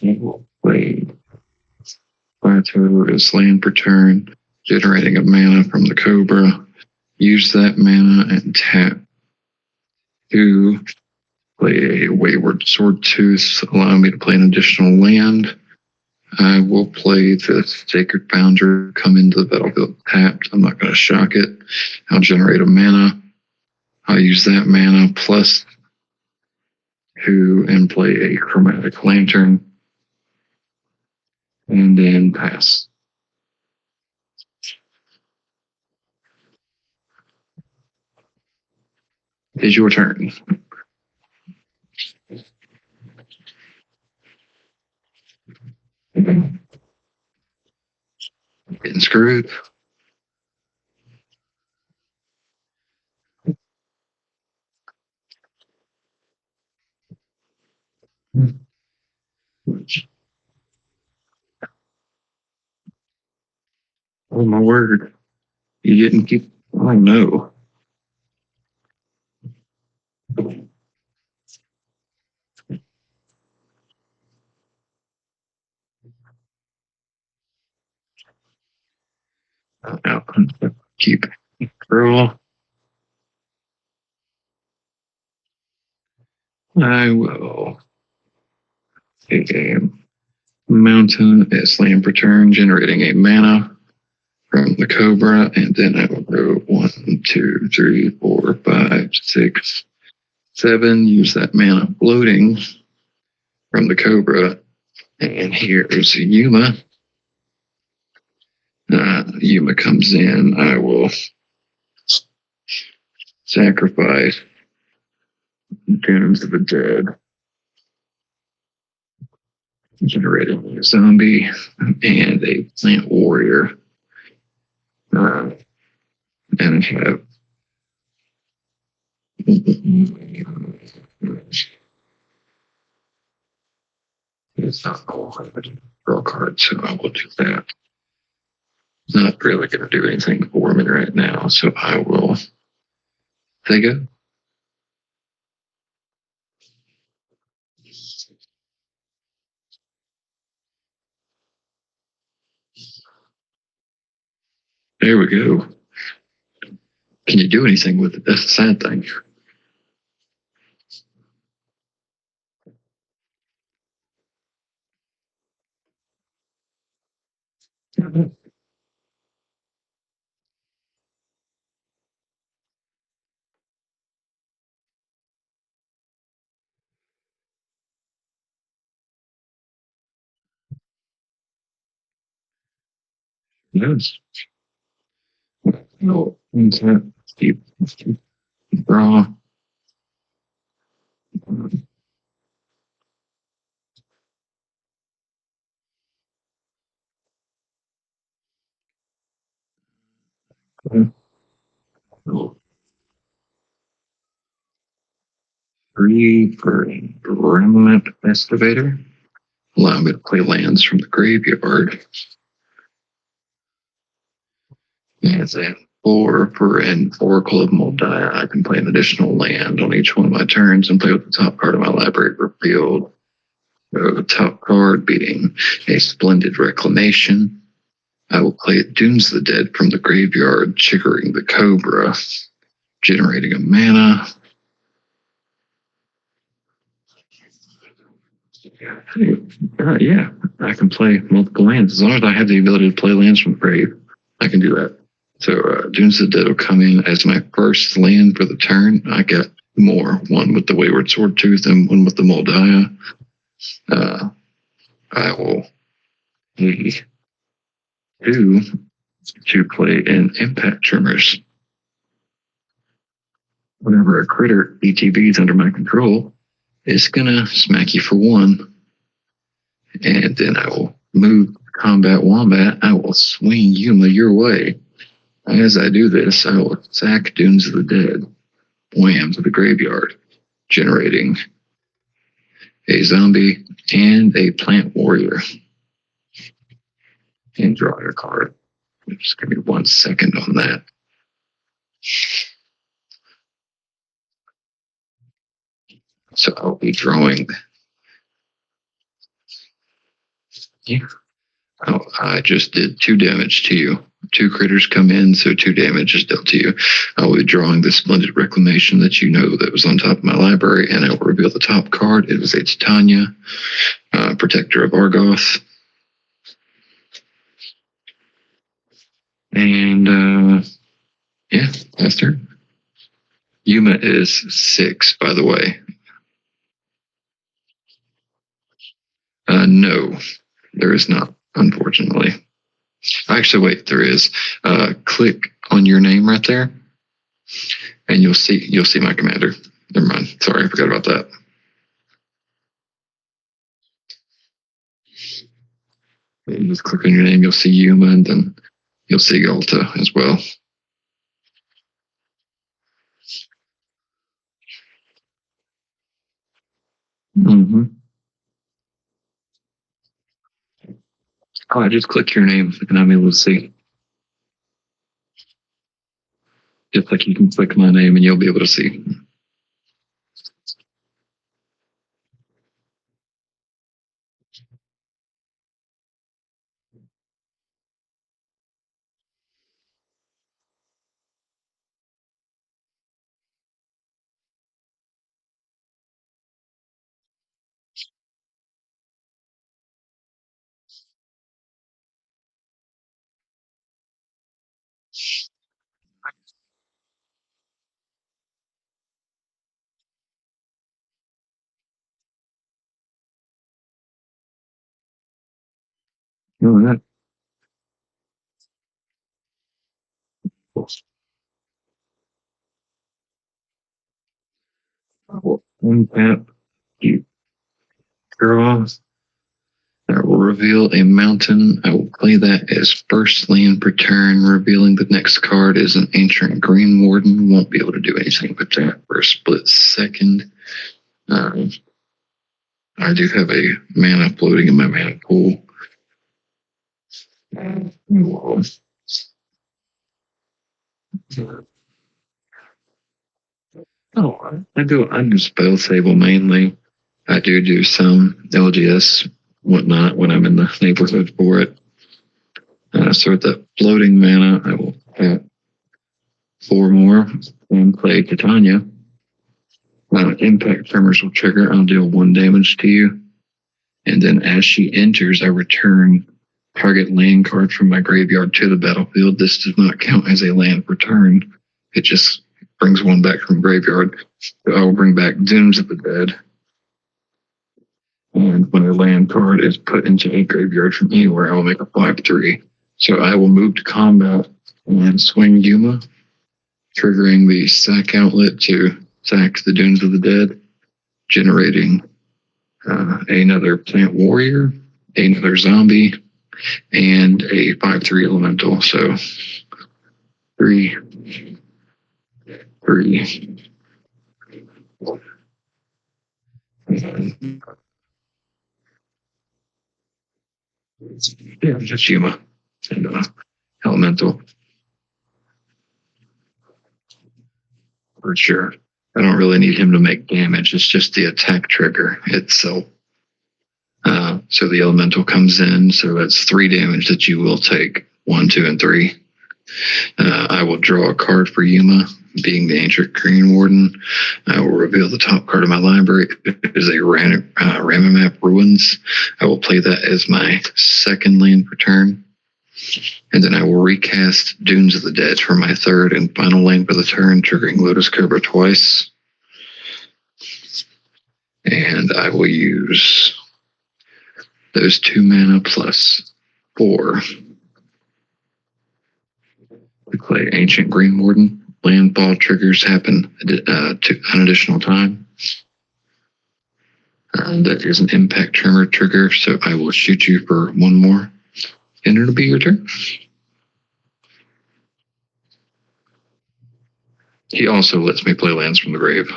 Speaker 1: Will play Plateau as land per turn, generating a mana from the Cobra. Use that mana and tap to play a Wayward Sword Tooth, allow me to play an additional land. I will play the Sacred Founder, come into the battlefield tapped. I'm not going to shock it. I'll generate a mana. I'll use that mana plus 2 and play a Chromatic Lantern. And then pass. It's your turn. Getting screwed. Oh my word. You didn't keep. Oh no. Now, keep girl. I will take a mountain as land per turn, generating a mana from the Cobra, and then I will go 1, 2, 3, 4, 5, 6, 7. Use that mana floating from the Cobra, and here's Yuma. Yuma comes in. I will sacrifice Dunes of the Dead, generating a zombie and a plant warrior. And I have it's not qualified draw card, so I will do that. Not really going to do anything for me right now, so I will take it. There we go. Can you do anything with it? That's the sad thing. Yes. No. Keep draw. Three for Remnant Excavator. Allow me to play lands from the graveyard. And then 4 for an Oracle of Moldiah. I can play an additional land on each one of my turns and play with the top card of my library revealed. The top card being a Splendid Reclamation. I will play Dunes of the Dead from the graveyard, triggering the Cobra, generating a mana. Yeah, I can play multiple lands. As long as I have the ability to play lands from the grave, I can do that. So Dunes of the Dead will come in as my first land for the turn. I got more, one with the Wayward Sword Tooth and one with the Moldiah. I will need two to play an impact tremors. Whenever a critter ETB is under my control, it's gonna smack you for 1. And then I will move combat wombat. I will swing Yuma your way. As I do this, I will sack Dunes of the Dead. Wham to the graveyard, generating a zombie and a plant warrior. And draw your card. Just give me 1 second on that. So I'll be drawing. Yeah. Oh, I just did 2 damage to you. 2 critters come in, so 2 damage is dealt to you. I will be drawing the Splendid Reclamation that you know that was on top of my library, and I will reveal the top card. It is a Titania, Protector of Argoth. And, yeah, that's her. Yuma is 6, by the way. No, there is not, unfortunately. Actually, wait, there is. Click on your name right there, and you'll see my commander. Never mind. Sorry, I forgot about that. And just click on your name, you'll see Yuma, and then you'll see Galta as well. Mm-hmm. Oh, I just click your name, and I'm able to see. Just like you can click my name, and you'll be able to see. Oh, that. I will untap you. Draw. I will reveal a mountain. I will play that as first land per turn, revealing the next card is an Ancient Green Warden. Won't be able to do anything with that for a split second. I do have a mana floating in my mana pool. I do spell table mainly. I do some LGS whatnot when I'm in the neighborhood for it. So with the floating mana, I will tap 4 more and play Titania. Impact Tremors will trigger. I'll deal 1 damage to you. And then as she enters, I return target land card from my graveyard to the battlefield. This does not count as a land return. It just brings 1 back from graveyard. So I will bring back Dunes of the Dead. And when a land card is put into a graveyard from anywhere, I will make a 5/3. So I will move to combat and swing Yuma, triggering the sack outlet to sack the Dunes of the Dead, generating another plant warrior, another zombie, and a 5/3 elemental. So 3, 3. Yeah, just Yuma and elemental for sure. I don't really need him to make damage. It's just the attack trigger itself. So the elemental comes in, so that's 3 damage that you will take. 1, 2, and 3. I will draw a card for Yuma, being the Ancient Green Warden. I will reveal the top card of my library. It is a Ramamap Ruins. I will play that as my 2nd land per turn. And then I will recast Dunes of the Dead for my 3rd and final land for the turn, triggering Lotus Cobra twice. And I will use those 2 mana plus 4. We play Ancient Green Warden. Landfall triggers happen to an additional time. That is an impact tremor trigger, so I will shoot you for 1 more, and it'll be your turn. He also lets me play lands from the grave.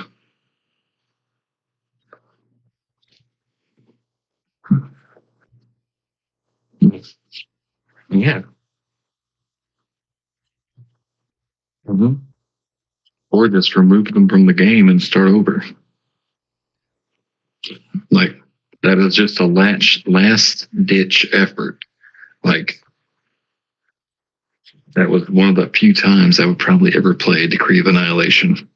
Speaker 1: Yeah. Mm-hmm. Or just remove them from the game and start over. Like, that is just a last ditch effort. Like, that was one of the few times I would probably ever play Decree of Annihilation.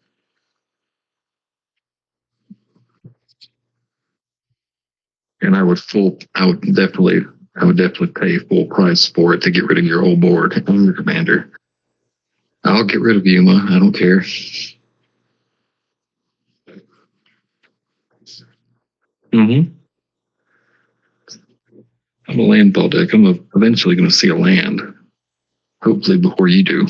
Speaker 1: And I would definitely pay full price for it to get rid of your whole board and your commander. I'll get rid of Yuma. I don't care. Mm-hmm. I'm a landfall deck. I'm eventually going to see a land. Hopefully before you do.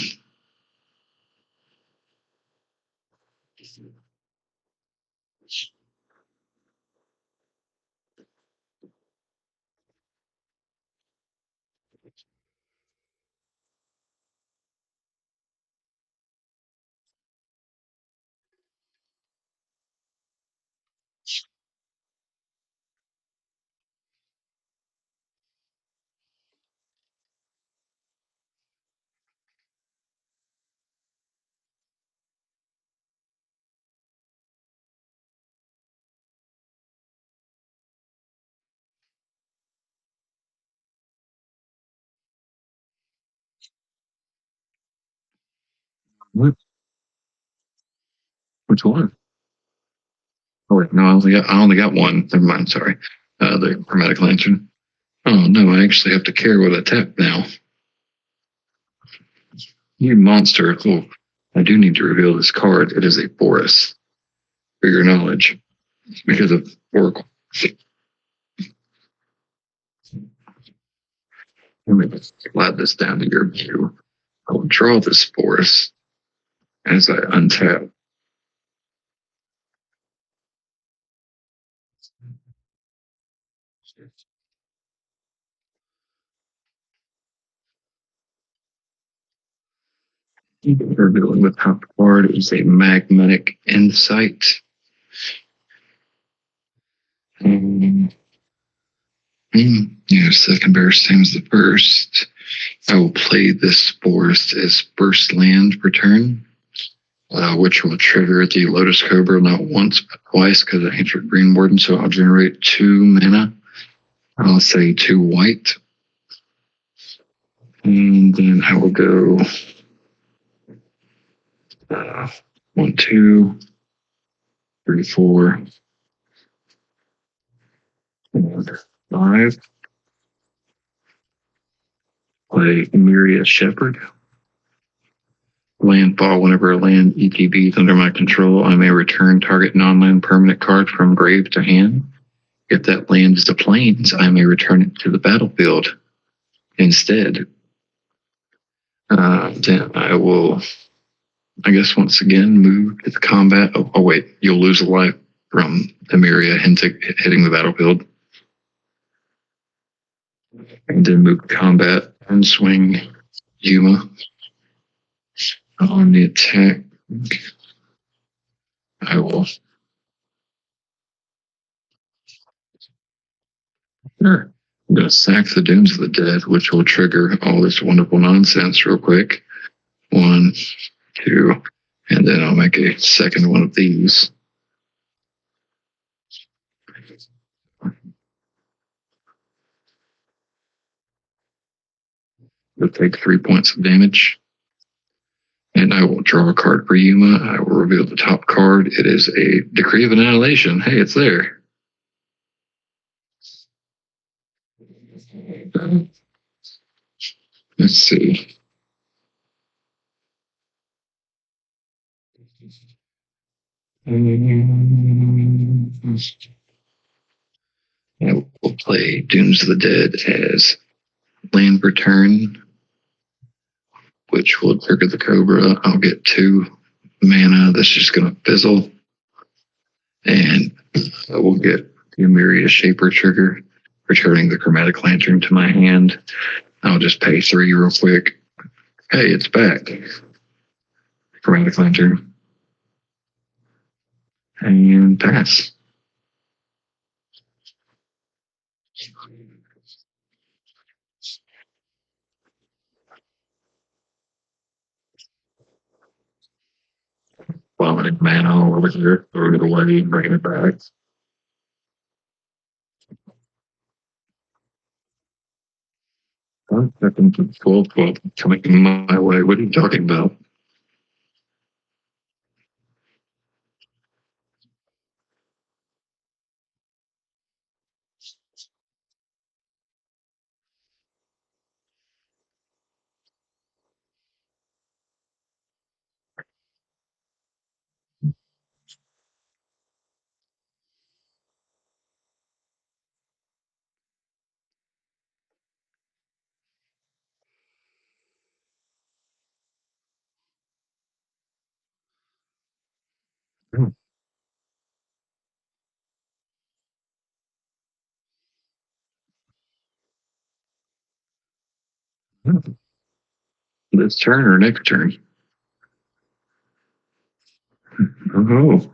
Speaker 1: What? Which one? Oh wait, no, I only got one. Never mind. Sorry. The Chromatic Lantern. Oh no, I actually have to care what I tap now. You monster. Oh, I do need to reveal this card. It is a forest. For your knowledge, because of Oracle. Let me slide this down to your view. I will draw this forest as I untap. Revealing the top card is a Magnetic Insight. Second bear same as the first. I will play this forest as first land per turn, which will trigger the Lotus Cobra not once but twice because I entered Green Warden, so I'll generate 2 mana. I'll say 2 white. And then I will go 1, 2, 3, 4, 5. Play Myria Shepherd. Landfall. Whenever a land ETB is under my control, I may return target non-land permanent card from grave to hand. If that land is the plains, I may return it to the battlefield instead. Then I will, I guess, once again move to the combat. Oh wait, you'll lose a life from the Myria hitting the battlefield. And then move to combat and swing Yuma on the attack. I will. Sure. I'm going to sack the Dunes of the Dead, which will trigger all this wonderful nonsense real quick. 1, 2, and then I'll make a second one of these. It'll take 3 points of damage. And I will draw a card for Yuma. I will reveal the top card. It is a Decree of Annihilation. Hey, it's there. Let's see. I will will play Dunes of the Dead as land return, which will trigger the Cobra. I'll get 2 mana that's just going to fizzle, and I will get the Myriad Shaper trigger, returning the Chromatic Lantern to my hand. I'll just pay 3 real quick. Hey, it's back. Chromatic Lantern. And pass. Vomiting mana all over here, throw it away, bring it back. Second 12 coming my way. What are you talking about? This turn or next turn? Oh,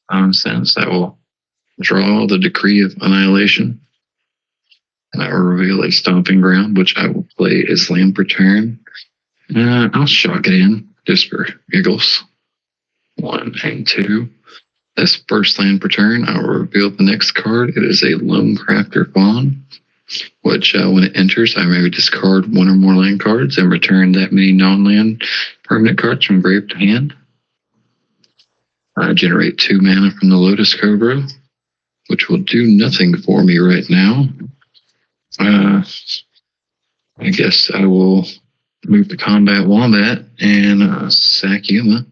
Speaker 1: nonsense. I will draw the Decree of Annihilation, and I will reveal a Stomping Ground, which I will play as land return. I'll shock it in just for giggles. 1 and 2. This first land return, I will reveal the next card. It is a Lone Crafter Fawn, which when it enters, I may discard 1 or more land cards and return that many non-land permanent cards from grave to hand. I generate 2 mana from the Lotus Cobra, which will do nothing for me right now. I guess I will move the Combat Wombat and sack Yuma.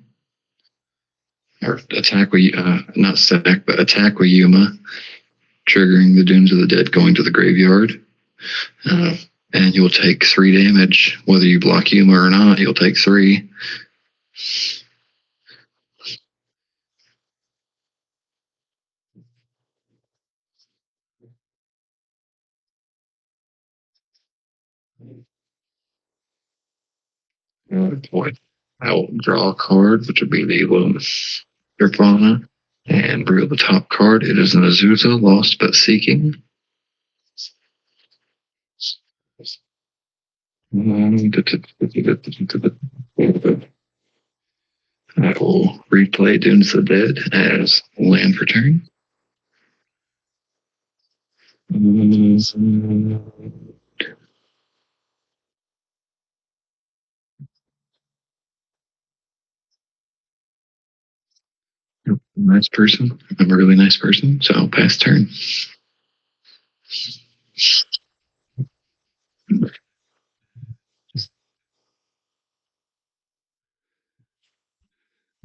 Speaker 1: Or attack with, not sack, but attack with Yuma, triggering the Dunes of the Dead going to the graveyard. And you'll take 3 damage. Whether you block Yuma or not, you'll take 3. Point. I'll draw a card, which would be the Lone Nirvana, and reveal the top card. It is an Azusa, Lost but Seeking. I will replay Dunes of the Dead as land return. Nice person. I'm a really nice person, so I'll pass turn. Let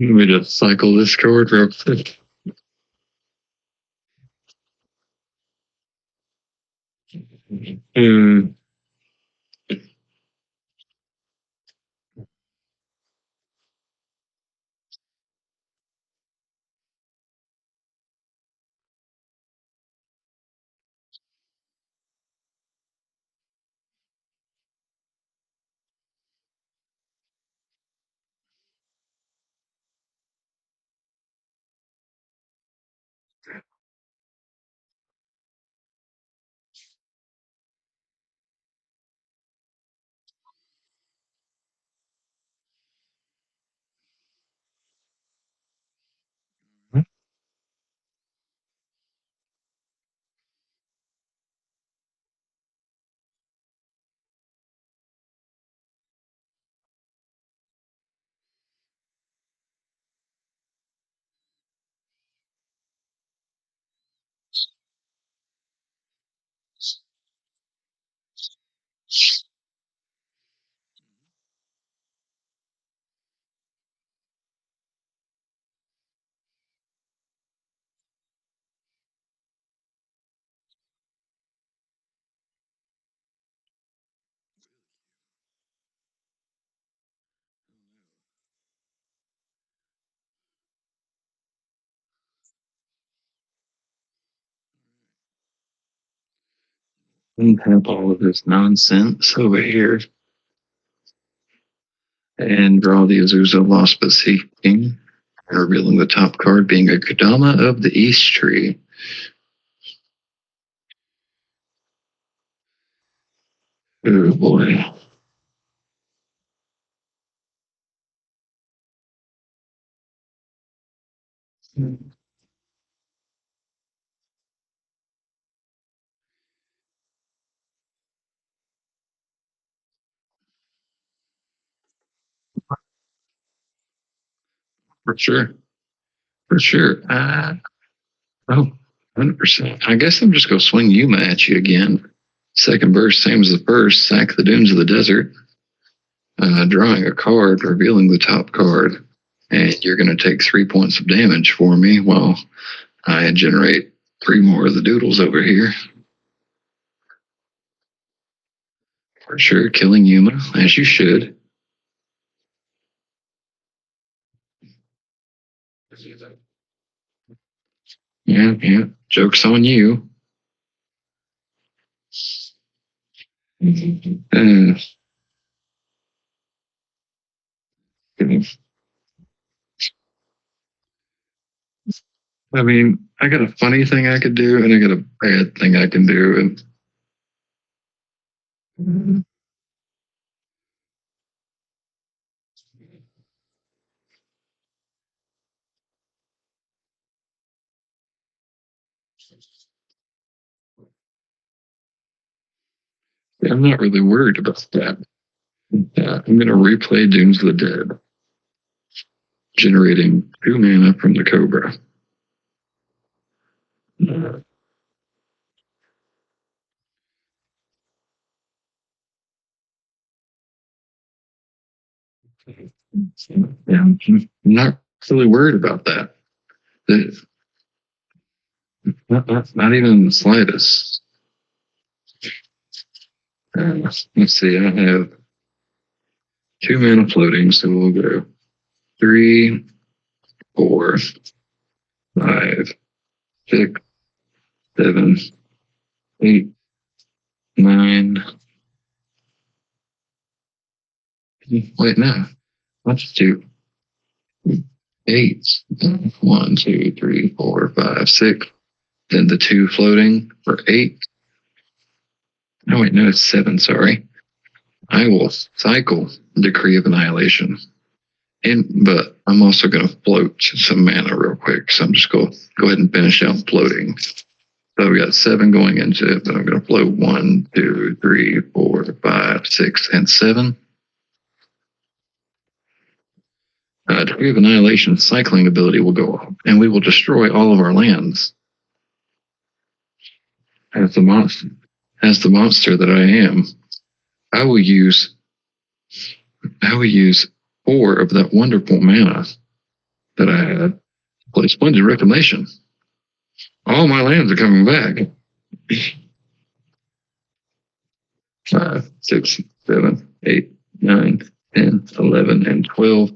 Speaker 1: me just cycle this card real quick. Mm. Untap all of this nonsense over here and draw the Azusa Lost but Seeking, revealing the top card being a Kodama of the East Tree. Oh boy. For sure. For sure. Oh, 100%. I guess I'm just going to swing Yuma at you again. Second burst, same as the first. Sack the Dunes of the Desert. Drawing a card, revealing the top card. And you're going to take 3 points of damage for me while I generate 3 more of the doodles over here. For sure, killing Yuma, as you should. Yeah. Joke's on you. Uh, I mean, I got a funny thing I could do, and I got a bad thing I can do. And I'm not really worried about that. I'm going to replay Dunes of the Dead, generating 2 mana from the Cobra. Yeah, I'm not really worried about that. Not even the slightest. Let's see, I have 2 mana floating, so we'll go 3, 4, 5, 6, 7, 8, 9. Wait, no. Let's do 8. 1, 2, 3, 4, 5, 6. Then the 2 floating for 8. No, wait, no, it's 7, sorry. I will cycle Decree of Annihilation. But I'm also going to float some mana real quick. So I'm just going to go ahead and finish out floating. So we got 7 going into it, but I'm going to float 1, 2, 3, 4, 5, 6, and 7. Decree of Annihilation cycling ability will go off, and we will destroy all of our lands. As the monster that I am, I will use 4 of that wonderful mana that I had. Play Splendid Reclamation. All my lands are coming back. 5, 6, 7, 8, 9, 10, 11, and 12.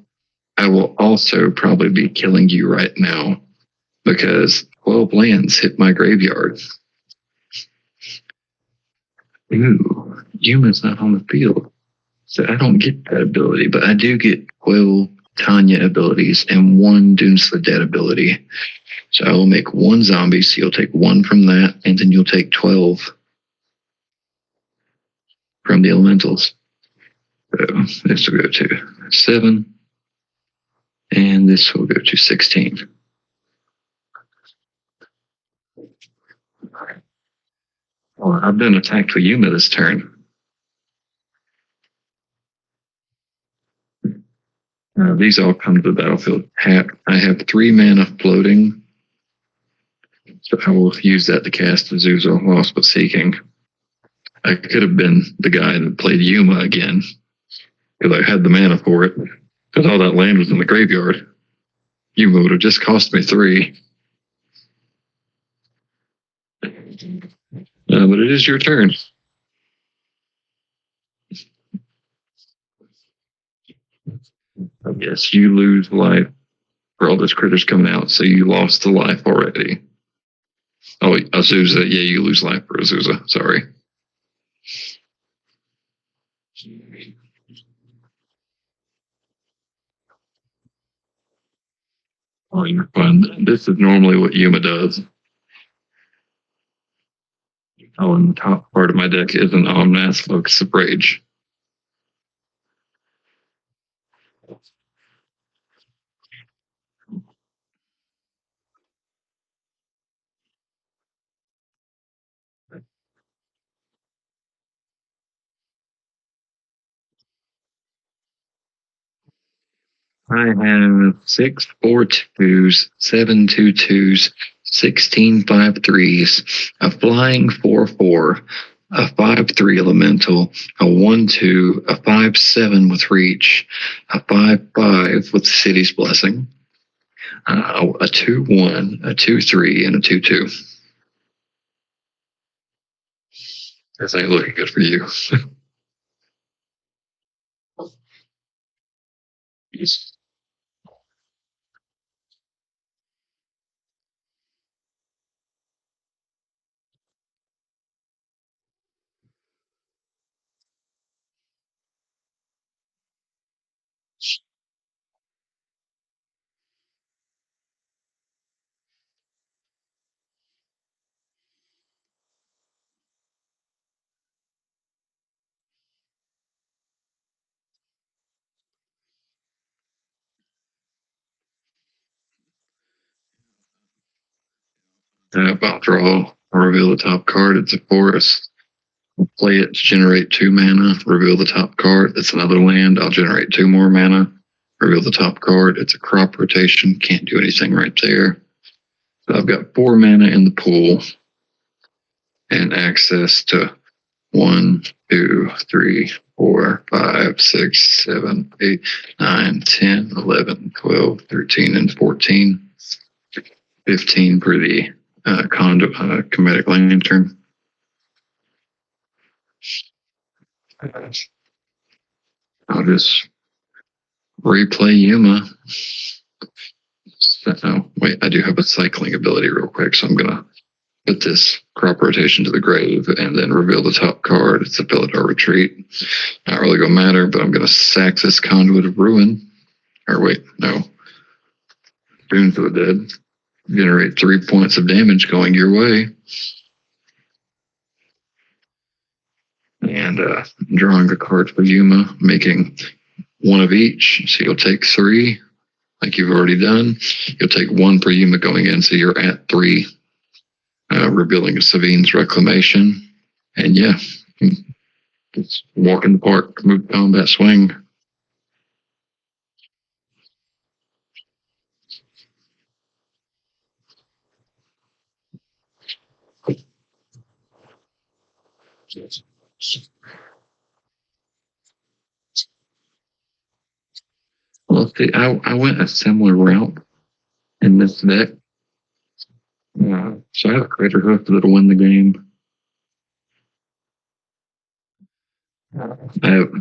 Speaker 1: I will also probably be killing you right now because 12 lands hit my graveyard. Ooh, Yuma's not on the field. So I don't get that ability, but I do get 12 Tanya abilities and 1 Dunes of the Dead ability. So I will make 1 zombie, so you'll take 1 from that, and then you'll take 12 from the elementals. So this will go to 7, and this will go to 16. Well, I've been attacked with Yuma this turn. These all come to the battlefield tapped. I have 3 mana floating, so I will use that to cast Azusa Lost but Seeking. I could have been the guy that played Yuma again, because I had the mana for it, because all that land was in the graveyard. Yuma would have just cost me 3. But it is your turn. Yes, you lose life for all those critters coming out, so you lost the life already. Oh, Azusa, yeah, you lose life for Azusa, sorry. Oh, you're fine. This is normally what Yuma does. Oh, and the top part of my deck is an Omnath Focus of Rage. I have 6 4 2s, 7 2 2s, 16 5 3s, a flying 4 4, a 5 3 elemental, a 1 2, a 5 7 with reach, a 5 5 with city's blessing, a 2 1, a 2 3, and a 2 2. This ain't looking good for you. I'll draw, I'll reveal the top card. It's a forest. Play it to generate 2 mana. Reveal the top card. It's another land. I'll generate 2 more mana. Reveal the top card. It's a crop rotation. Can't do anything right there. So I've got 4 mana in the pool and access to 1, 2, 3, 4, 5, 6, 7, 8, 9, 10, 11, 12, 13, and 14. 15 for the comedic lantern. I'll just replay Yuma. Oh, wait, I do have a cycling ability real quick, so I'm going to put this crop rotation to the grave and then reveal the top card. It's a Villador Retreat. Not really going to matter, but I'm going to sack this Conduit of Ruin. Or wait, no. Boon for the Dead. Generate 3 points of damage going your way. And drawing a card for Yuma, making one of each. So you'll take 3, like you've already done. You'll take 1 per Yuma going in, so you're at 3. Revealing a Savine's Reclamation. And yeah, it's walk in the park, move combat, swing. Well, see, I went a similar route in this deck. So I have a Crater Hoof that'll win the game. I have,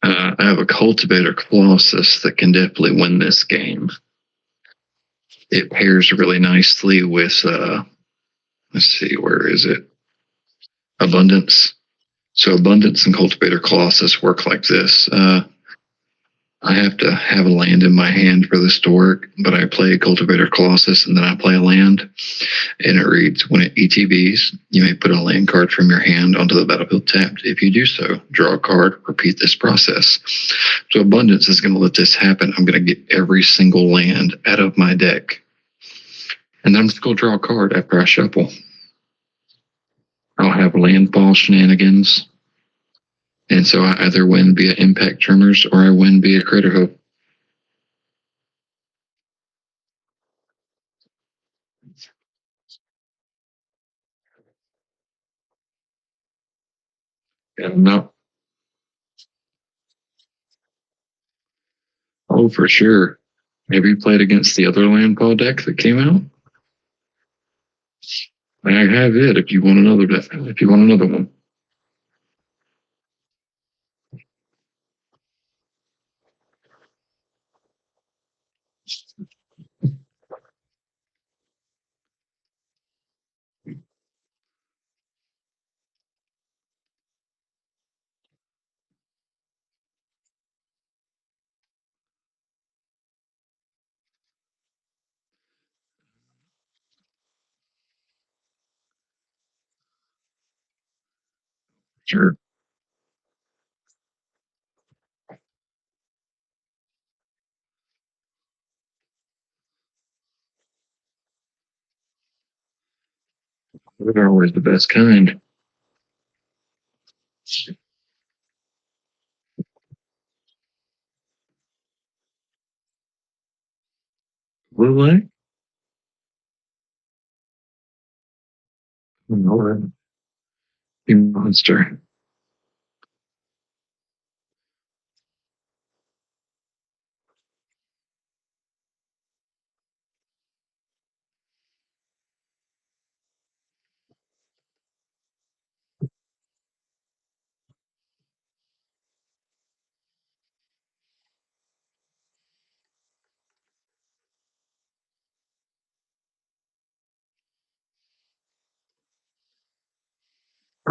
Speaker 1: I have a Cultivator Colossus that can definitely win this game. It pairs really nicely with, let's see, where is it? Abundance. So Abundance and Cultivator Colossus work like this. I have to have a land in my hand for this to work, but I play a Cultivator Colossus and then I play a land. And it reads, when it ETBs, you may put a land card from your hand onto the battlefield tapped. If you do so, draw a card, repeat this process. So Abundance is going to let this happen. I'm going to get every single land out of my deck. And then I'm just going to draw a card after I shuffle. I'll have landfall shenanigans. And so I either win via impact tremors or I win via Crater Hoof. No. Oh, for sure. Have you played against the other landfall deck that came out? I have it. If you want another deck, if you want another one. Sure. They're always the best kind. Blue light? No, you monster.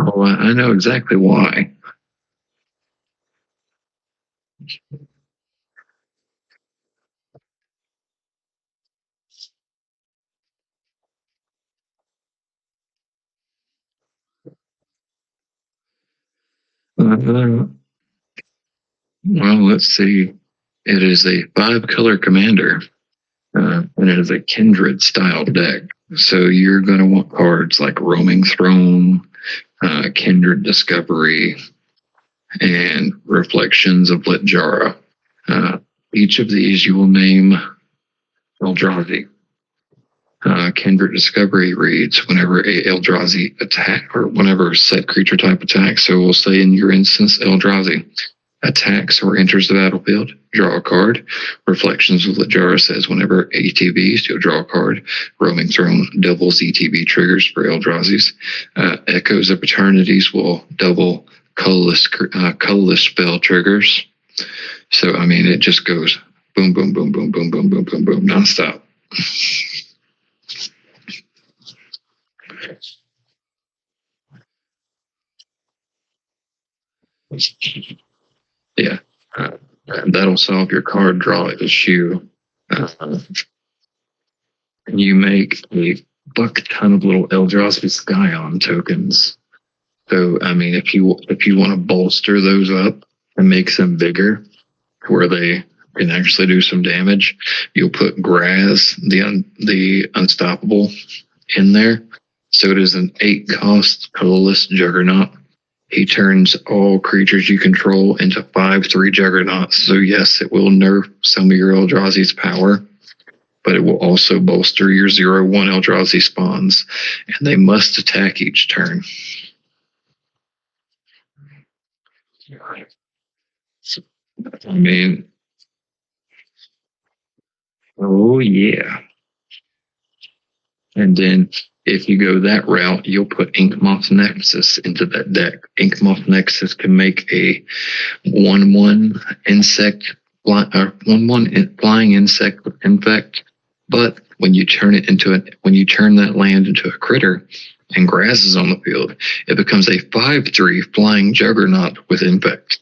Speaker 1: Oh, I know exactly why. Uh, well, let's see. It is a 5 color commander, and it is a kindred style deck. So you're going to want cards like Roaming Throne, Kindred Discovery, and Reflections of Litjara. Uh, each of these you will name Eldrazi. Kindred Discovery reads whenever a Eldrazi attack or whenever set creature type attacks. So we'll say in your instance, Eldrazi attacks or enters the battlefield, draw a card. Reflections of Lajara says whenever ATBs, you'll draw a card. Roaming Throne doubles ETB triggers for Eldrazi's. Echoes of Eternities will double colorless spell triggers. So, I mean, it just goes boom, boom, boom, boom, boom, boom, boom, boom, boom, nonstop. Yeah. Uh, that'll solve your card draw issue. Uh, you make a buck ton of little Eldrazi Scion tokens. So I mean, if you want to bolster those up and make them bigger, where they can actually do some damage, you'll put Graz, the Unstoppable, in there. So it is an 8 cost colorless Juggernaut. He turns all creatures you control into 5/3 Juggernauts. So yes, it will nerf some of your Eldrazi's power, but it will also bolster your 0/1 Eldrazi spawns, and they must attack each turn. I mean, oh yeah. And then if you go that route, you'll put Inkmoth Nexus into that deck. Inkmoth Nexus can make a 1/1 insect, 1/1 flying insect infect. But when you turn that land into a critter and grass is on the field, it becomes a 5/3 flying juggernaut with infect.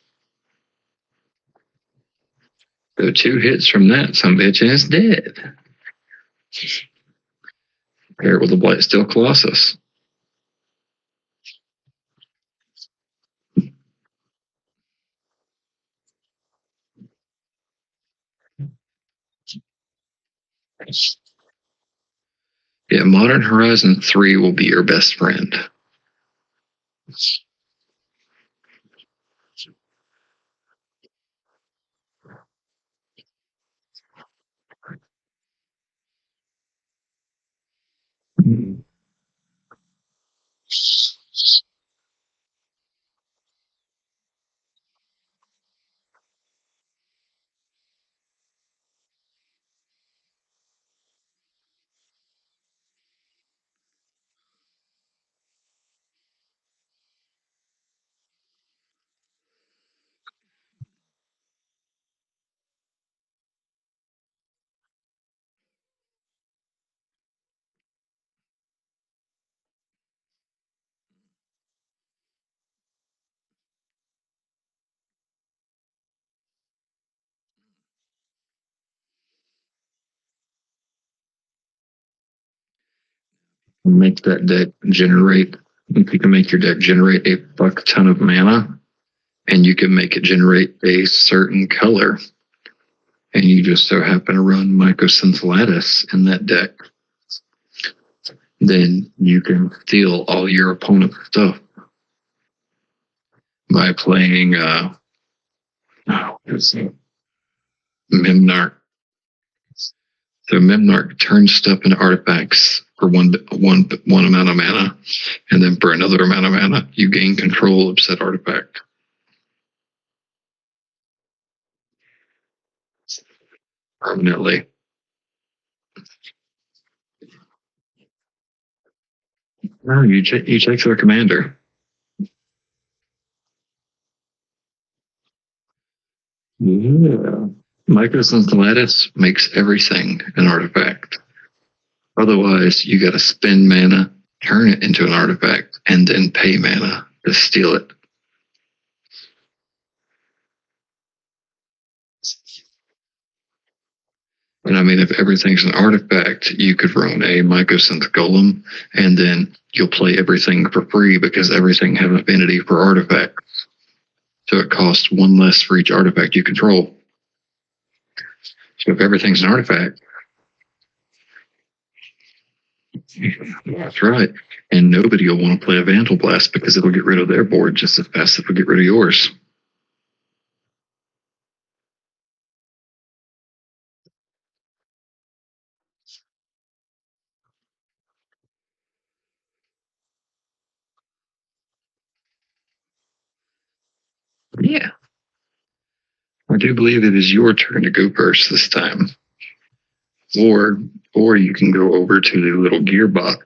Speaker 1: So 2 hits from that, some bitch is dead. Pair it with a Blightsteel Colossus. Yeah, Modern Horizon 3 will be your best friend. Make that deck generate You can make your deck generate a fuck ton of mana, and you can make it generate a certain color. And you just so happen to run Mycosynth in that deck, then you can steal all your opponent's stuff by playing Memnarch. So Memnarch turns stuff into artifacts for one amount of mana, and then for another amount of mana, you gain control of said artifact. Permanently. No, you take their commander. Yeah. Mycosynth makes everything an artifact. Otherwise, you got to spend mana, turn it into an artifact, and then pay mana to steal it. And I mean, if everything's an artifact, you could run a Mycosynth Golem, and then you'll play everything for free because everything has an affinity for artifact. So it costs one less for each artifact you control. So if everything's an artifact, that's right. And nobody will want to play a Vandal Blast because it'll get rid of their board just as fast as it'll get rid of yours. Yeah. I do believe it is your turn to go first this time. Or you can go over to the little gearbox.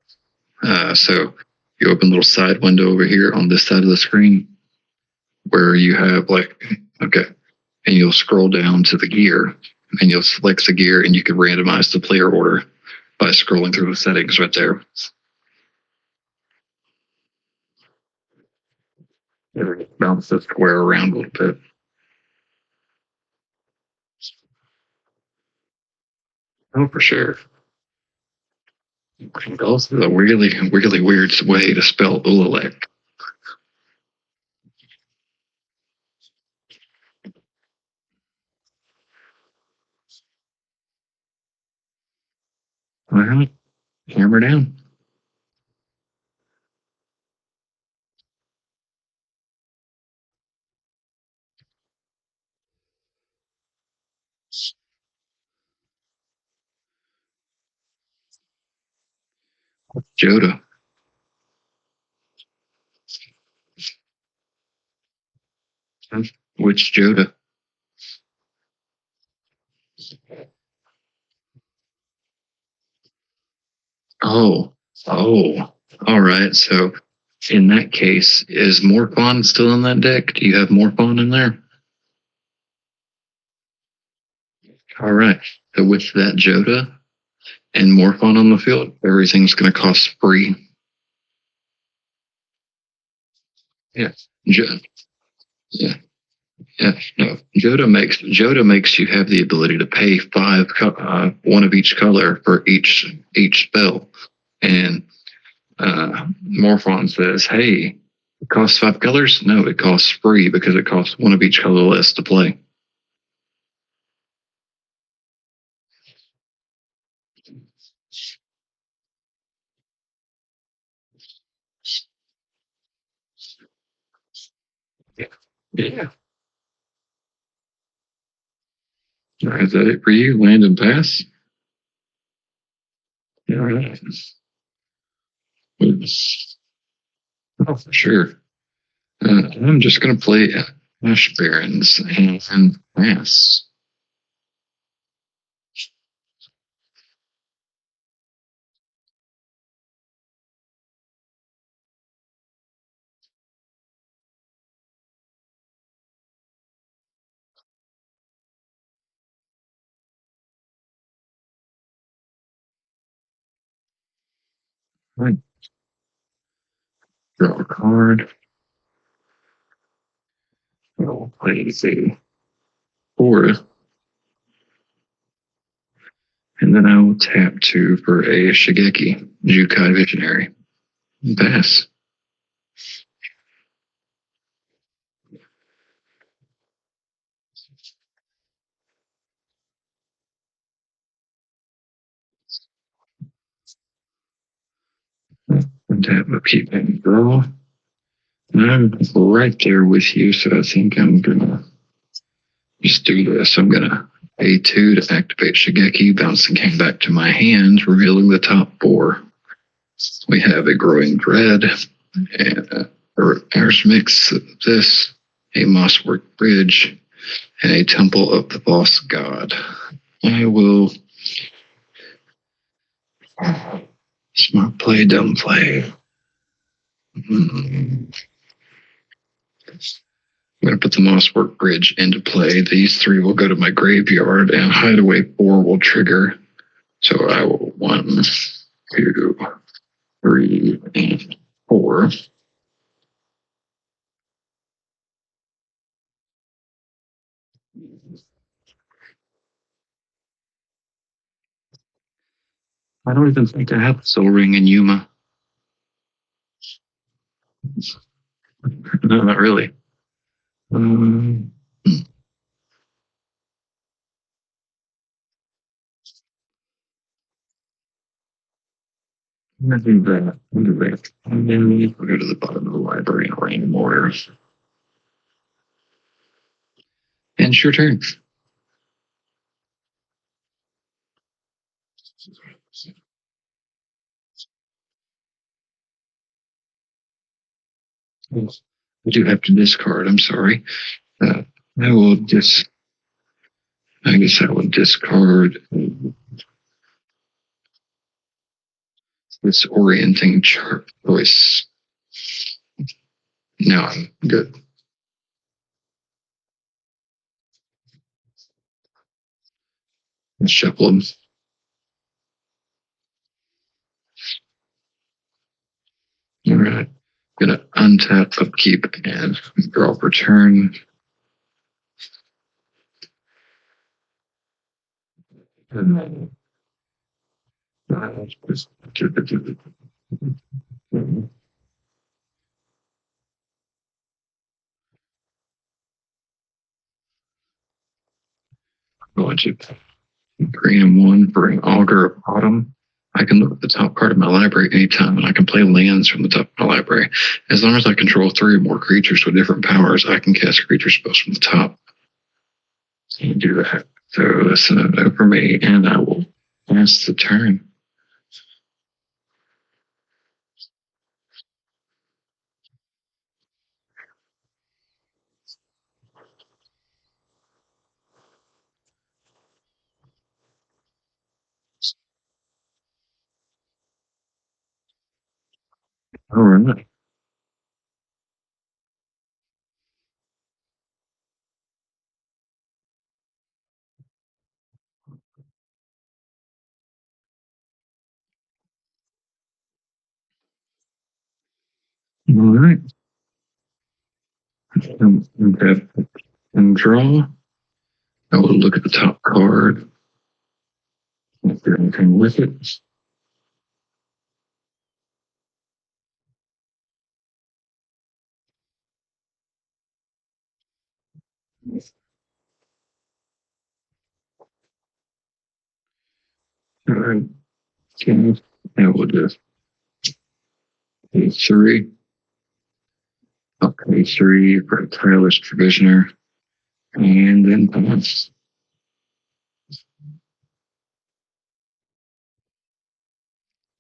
Speaker 1: So you open a little side window over here on this side of the screen where you have and you'll scroll down to the gear and you'll select the gear and you can randomize the player order by scrolling through the settings right there. Bounce the square around a little bit. Oh, for sure. Also, a really, really weird way to spell Ulelek. All right, hammer down. Joda. Which Joda? Oh, all right. So in that case, is Morphon still in that deck? Do you have Morphon in there? All right. So with that Joda and Morphon on the field, everything's going to cost free. Yeah. Yeah. Yeah. No. Joda makes you have the ability to pay one of each color for each spell, and Morphon says, "Hey, it costs 5 colors? No, it costs free because it costs one of each color less to play." Yeah. Yeah. All right, is that it for you? Land and pass? All right. Oh, for sure. I'm just going to play Ash Barons and pass. Right. Draw a card. I'll play the fourth. And then I will tap 2 for a Shigeki, Jukai Visionary. Pass. untap, upkeep, and draw. I'm right there with you, so I think I'm gonna just do this. I'm gonna A2 to activate Shigeki. Bouncing came back to my hand, revealing the top four. We have a Growing Dread, and Irish Mix of this, a Mosswork Bridge, and a Temple of the Boss God. I will smart play, dumb play. I'm going to put the Mosswork Bridge into play. These three will go to my graveyard, and Hideaway 4 will trigger. So I will 1, 2, 3, and 4. I don't even think I have Soul Ring and Yuma. No, not really. I'm gonna do that. And then we'll go to the bottom of the library and rain order. And it's your turn. I do have to discard. I'm sorry. I will just. I guess I will discard this orienting chart choice. No, I'm good. Shuffle them. All right. Gonna untap, upkeep, and draw for turn. And then going to green and 1 for an Augur of Autumn. I can look at the top card of my library anytime, and I can play lands from the top of my library. As long as I control 3 or more creatures with different powers, I can cast creature spells from the top. And do that. So that's a no for me, and I will pass the turn. All right. All right. Okay. And draw. I will look at the top card. If there's anything with it. All right. Okay. I will just A3. Okay, 3 for a tireless provisioner. And then pass.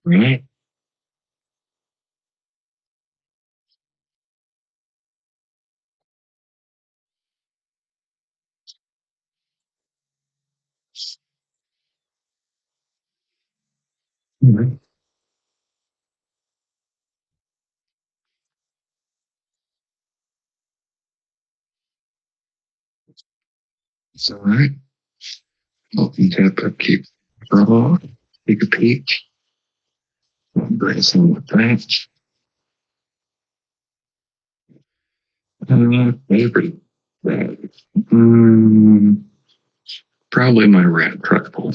Speaker 1: Right. All right. It's all right. Open tap, upkeep, draw. Take a peek. Bring some with that. Favorite bag. Probably my rat tribal.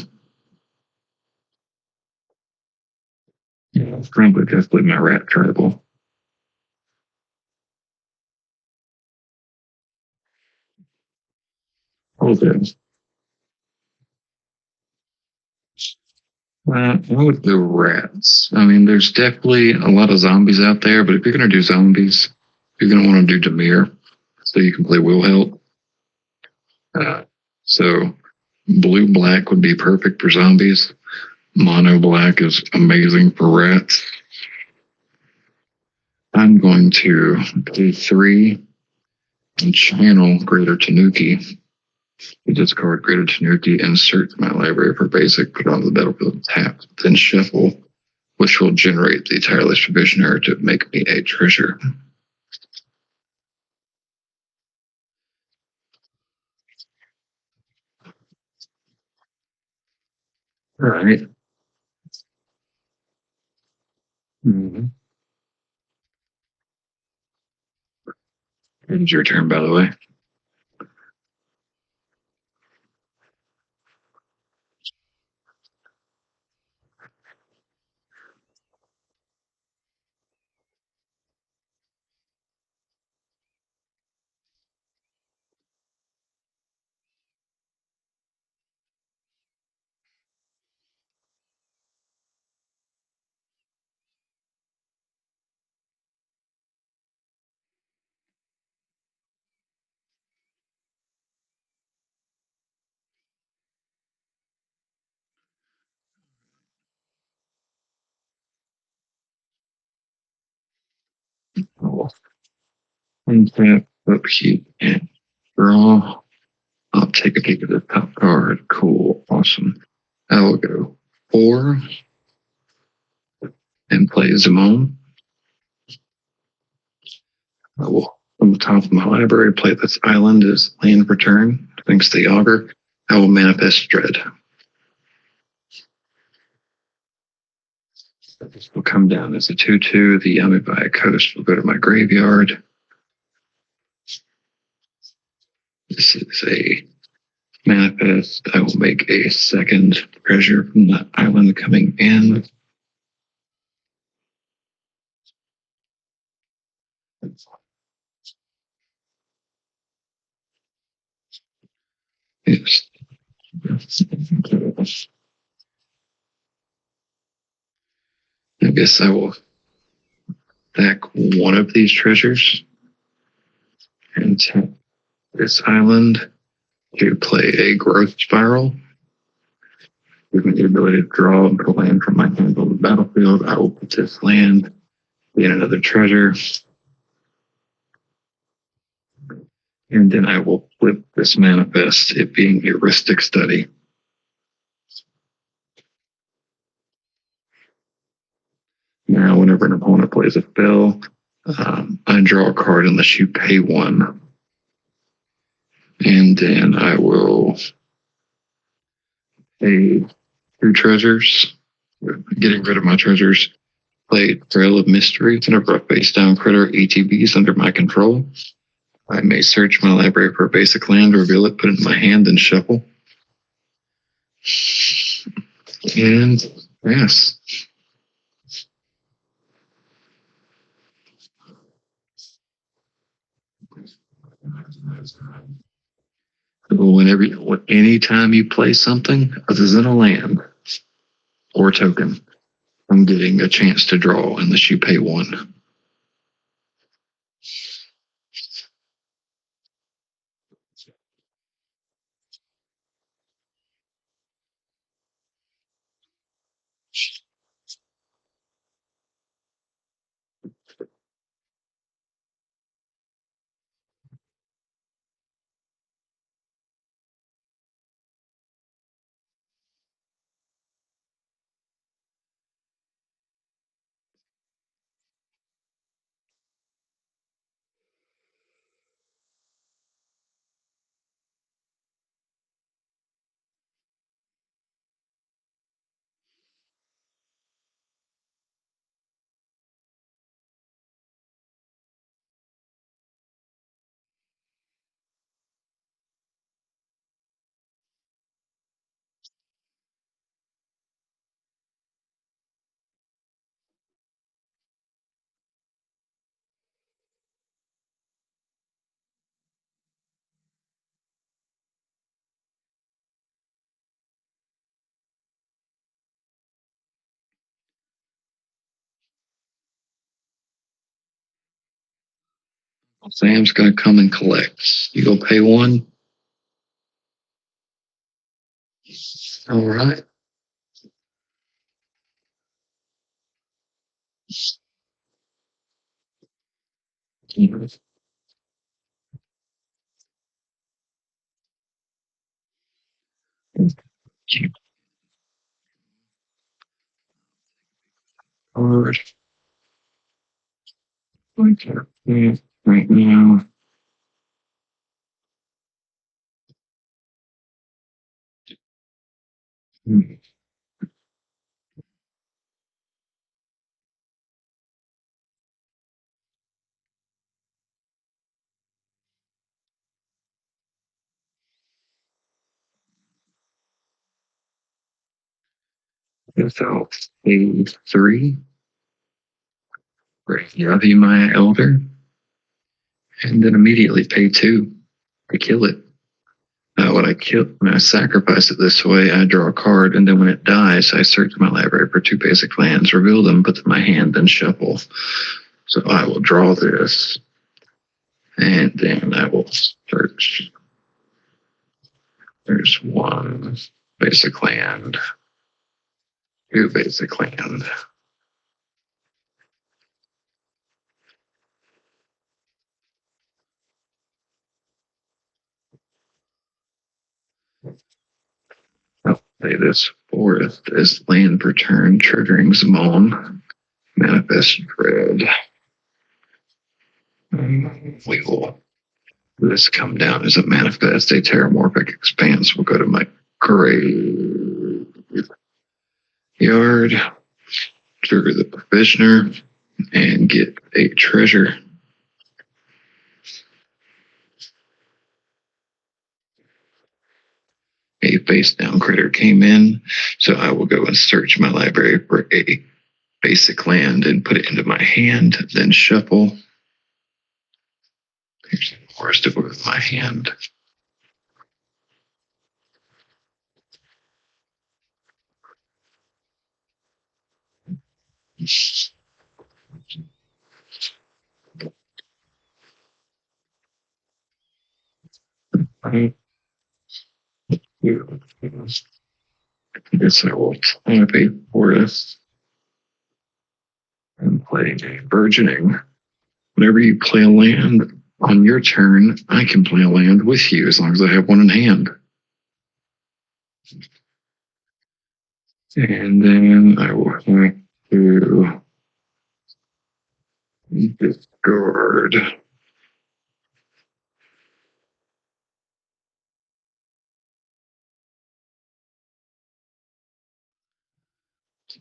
Speaker 1: Yeah, probably definitely my rat tribal. Hold it. I would go rats. I mean, there's definitely a lot of zombies out there, but if you're going to do zombies, you're going to want to do Demir so you can play Will Help. So blue black would be perfect for zombies. Mono black is amazing for rats. I'm going to do 3 and channel Greater Tanuki. Discard Greater Tanuki and search my library for basic, put on the battlefield, tap, then shuffle, which will generate the tireless provisioner to make me a treasure. All right. Mm-hmm. It's your turn, by the way. I'll untap, upkeep, and draw. I'll take a peek at the top card. Cool. Awesome. I will go 4 and play Zimone. I will, from the top of my library, play this island as land return. Thanks to the augur. I will manifest dread. This will come down as a 2/2. The Yamibai coast will go to my graveyard. This is a manifest. I will make a second treasure from the island coming in. Yes. I guess I will back one of these treasures and tap this island to play a growth spiral. Give me the ability to draw and put a land from my hand on the battlefield. I will put this land in another treasure, and then I will flip this manifest, it being heuristic study. Now, whenever an opponent plays a spell, I draw a card unless you pay 1. And then I will pay 2 treasures, getting rid of my treasures. Play Trail of Mystery. Whenever a face down critter ETBs under my control, I may search my library for a basic land, reveal it, put it in my hand, and shuffle. And yes. Whenever, anytime you play something other than a land or a token, I'm getting a chance to draw unless you pay 1. Sam's gonna come and collect. You go pay one. All right. Card. Right now. So pay three. Right. Yavi my elder. And then immediately pay two. I kill it. When I sacrifice it this way, I draw a card, and then when it dies, I search my library for two basic lands, reveal them, put them in my hand, then shuffle. So I will draw this, and then I will search. There's one basic land, two basic land. I'll play this forest as land per turn, triggering Simone. Manifest Dread. We will this come down as a manifest, a terramorphic expanse. We'll go to my graveyard, trigger the provisioner, and get a treasure. A face down critter came in, so I will go and search my library for a basic land and put it into my hand, then shuffle. Here's the forest to with my hand. I guess I will tap a forest and play a burgeoning. Whenever you play a land on your turn, I can play a land with you as long as I have one in hand. And then I will have to discard.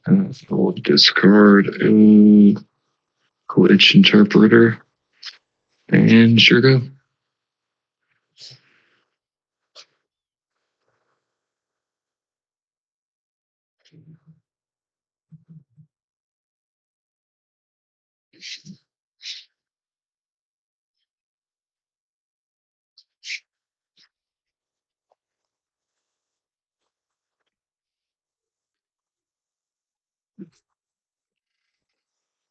Speaker 1: And I will discard a glitch interpreter. And sure go.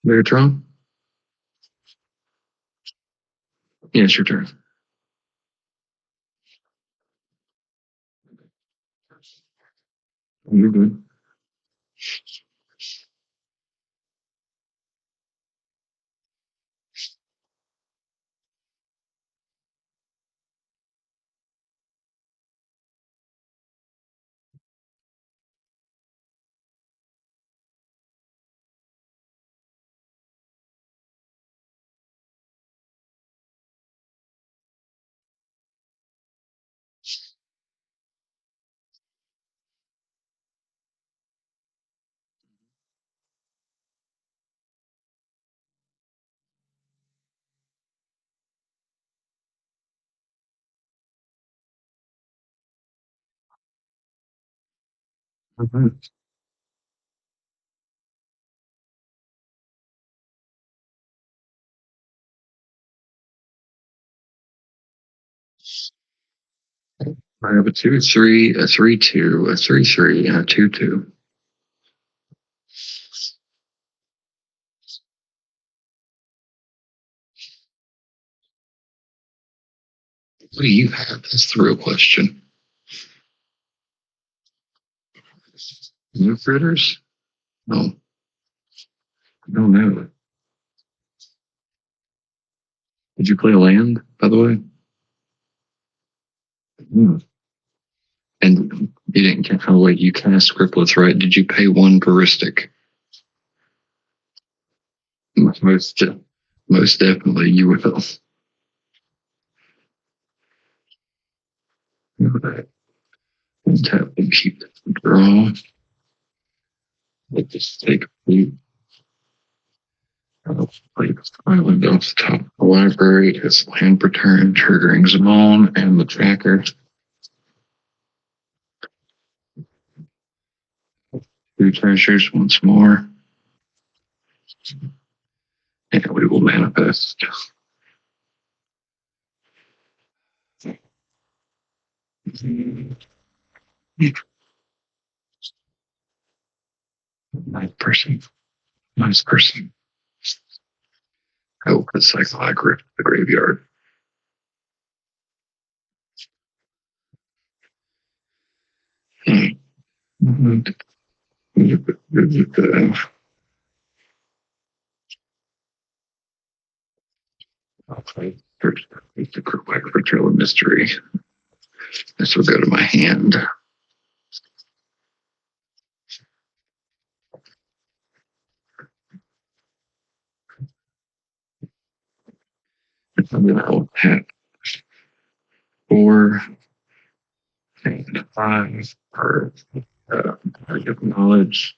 Speaker 1: Megatron? Yeah, it's your turn. You're good. Mhm. I have a 2/3, a 3/2, a 3/3, and a 2/2. What do you have? That's the real question. New critters? No, I don't know. Did you play land, by the way? Hmm. And you didn't count. Oh, wait, you cast scriptlets, right? Did you pay one heuristic? Most, most definitely you will. Tap and keep draw. Let this take a few. Like island off the top of the library is land return, triggering Zimone and the tracker. Two treasures once more. And we will manifest. Nice person. Nice person. Oh, it's like the graveyard. I'll play first. The quick for Trail of Mystery. This will go to my hand. And then I'll have 4 and 5 per body of knowledge.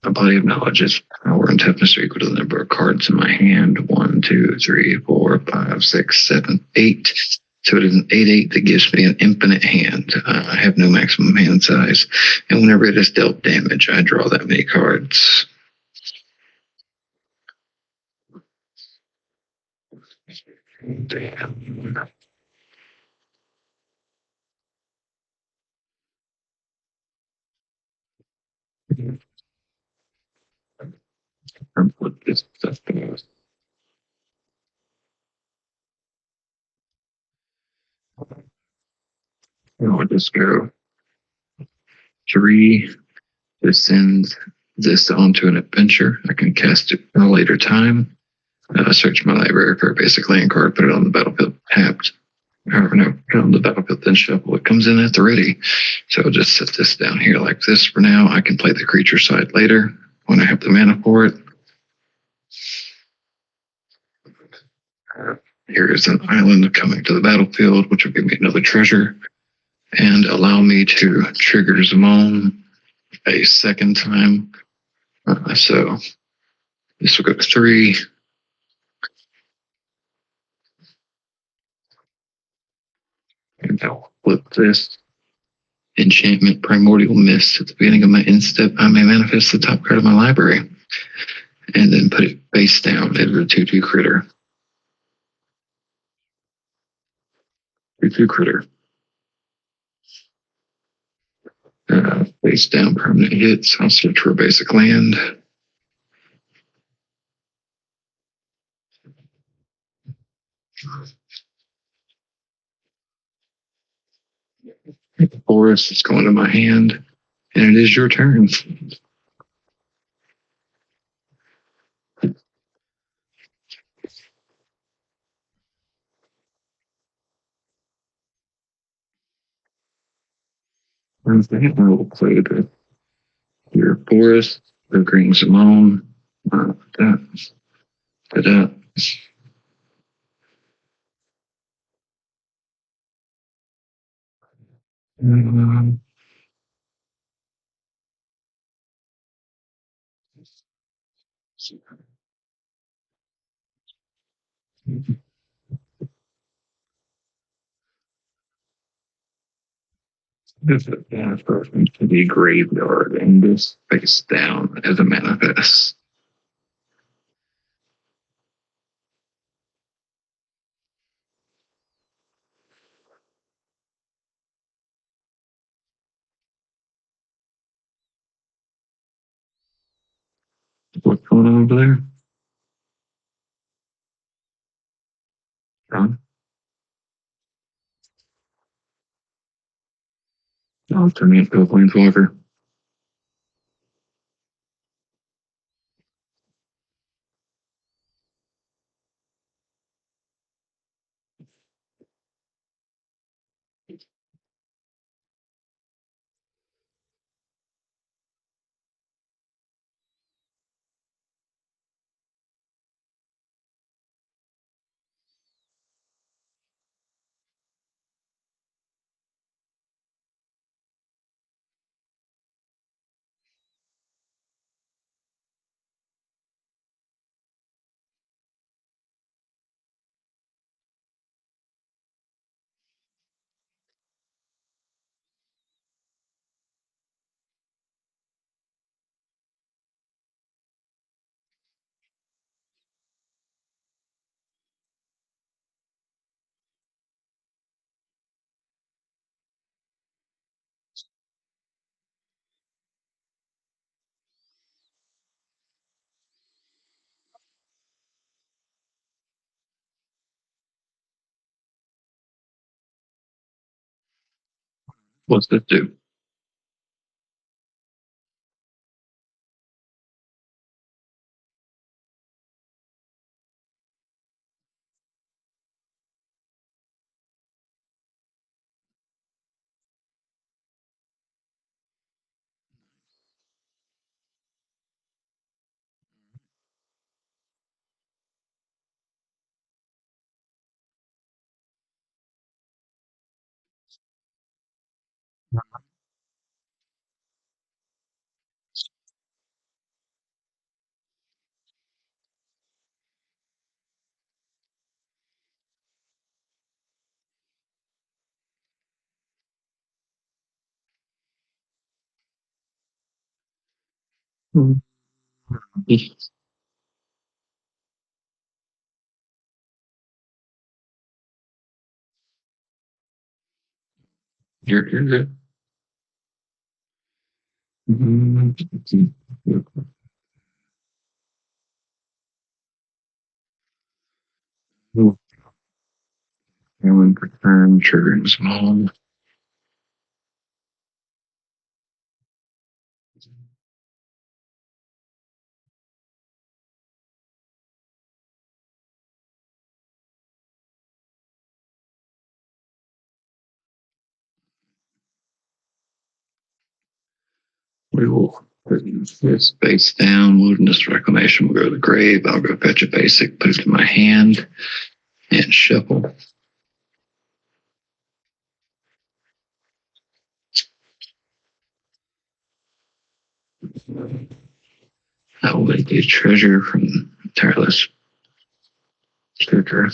Speaker 1: A body of knowledge is power and toughness are equal to the number of cards in my hand. 1, 2, 3, 4, 5, 6, 7, 8. So it is an 8/8 that gives me an infinite hand. I have no maximum hand size. And whenever it is dealt damage, I draw that many cards. Damn. Put this stuff down. I'll just go 3 to send this onto an adventure. I can cast it at a later time. Search my library for a basic land card, put it on the battlefield tapped. Or no, put it on the battlefield, then shuffle. It comes in at the ready. So I'll just set this down here like this for now. I can play the creature side later when I have the mana for it. Here is an island coming to the battlefield, which will give me another treasure and allow me to trigger Zimone a second time. So this will go to 3. And I'll flip this enchantment Primordial Mist at the beginning of my end step. I may manifest the top card of my library and then put it face down as a 2/2 critter. 2/2 critter. Face down permanent hits. I'll search for a basic land. Forest is going to my hand, and it is your turn. I will play your forest, the green Simone. That. Da-da. Um, this is a person to the graveyard and this face down as a manifest. What's going on over there? John? I'll turn me into a planeswalker. What's this do? You're good. And return triggering small. We will put this face down. Wilderness Reclamation will go to the grave. I'll go fetch a basic, put it in my hand, and shuffle. I will make a treasure from Tireless Trigger.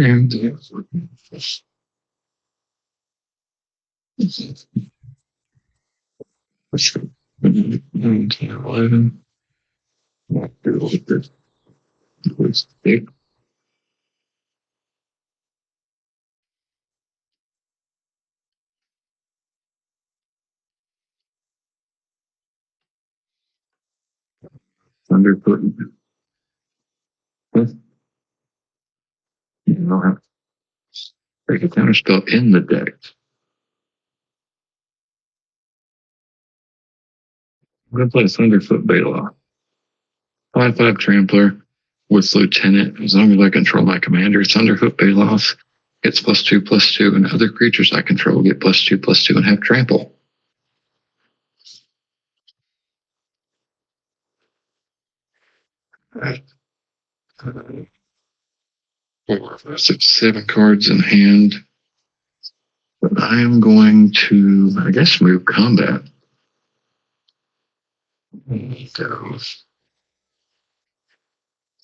Speaker 1: And let's go. 11. Thunderfoot. You don't have to break a counter spell in the deck. I'm going to play Thunderfoot Bela. 5/5 Trampler with Lieutenant. As long as I control my commander, Thunderfoot Bailoff gets +2/+2, and other creatures I control get +2/+2 and have trample. Right. 4, 5, 6, 7 cards in hand. But I am going to, I guess, move combat. Go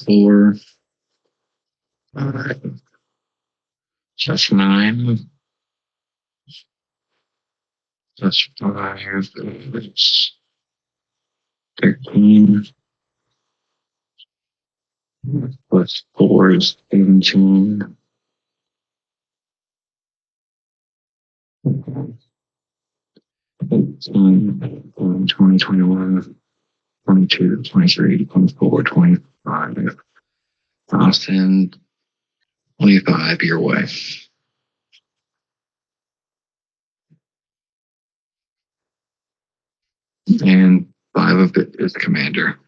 Speaker 1: 4, All right. That's 9. That's 5. That's 13. Plus 4 is 17. 18, 20, 21, 22, 23, 24, 25. I'll send 25 your way. And 5 of it is commander.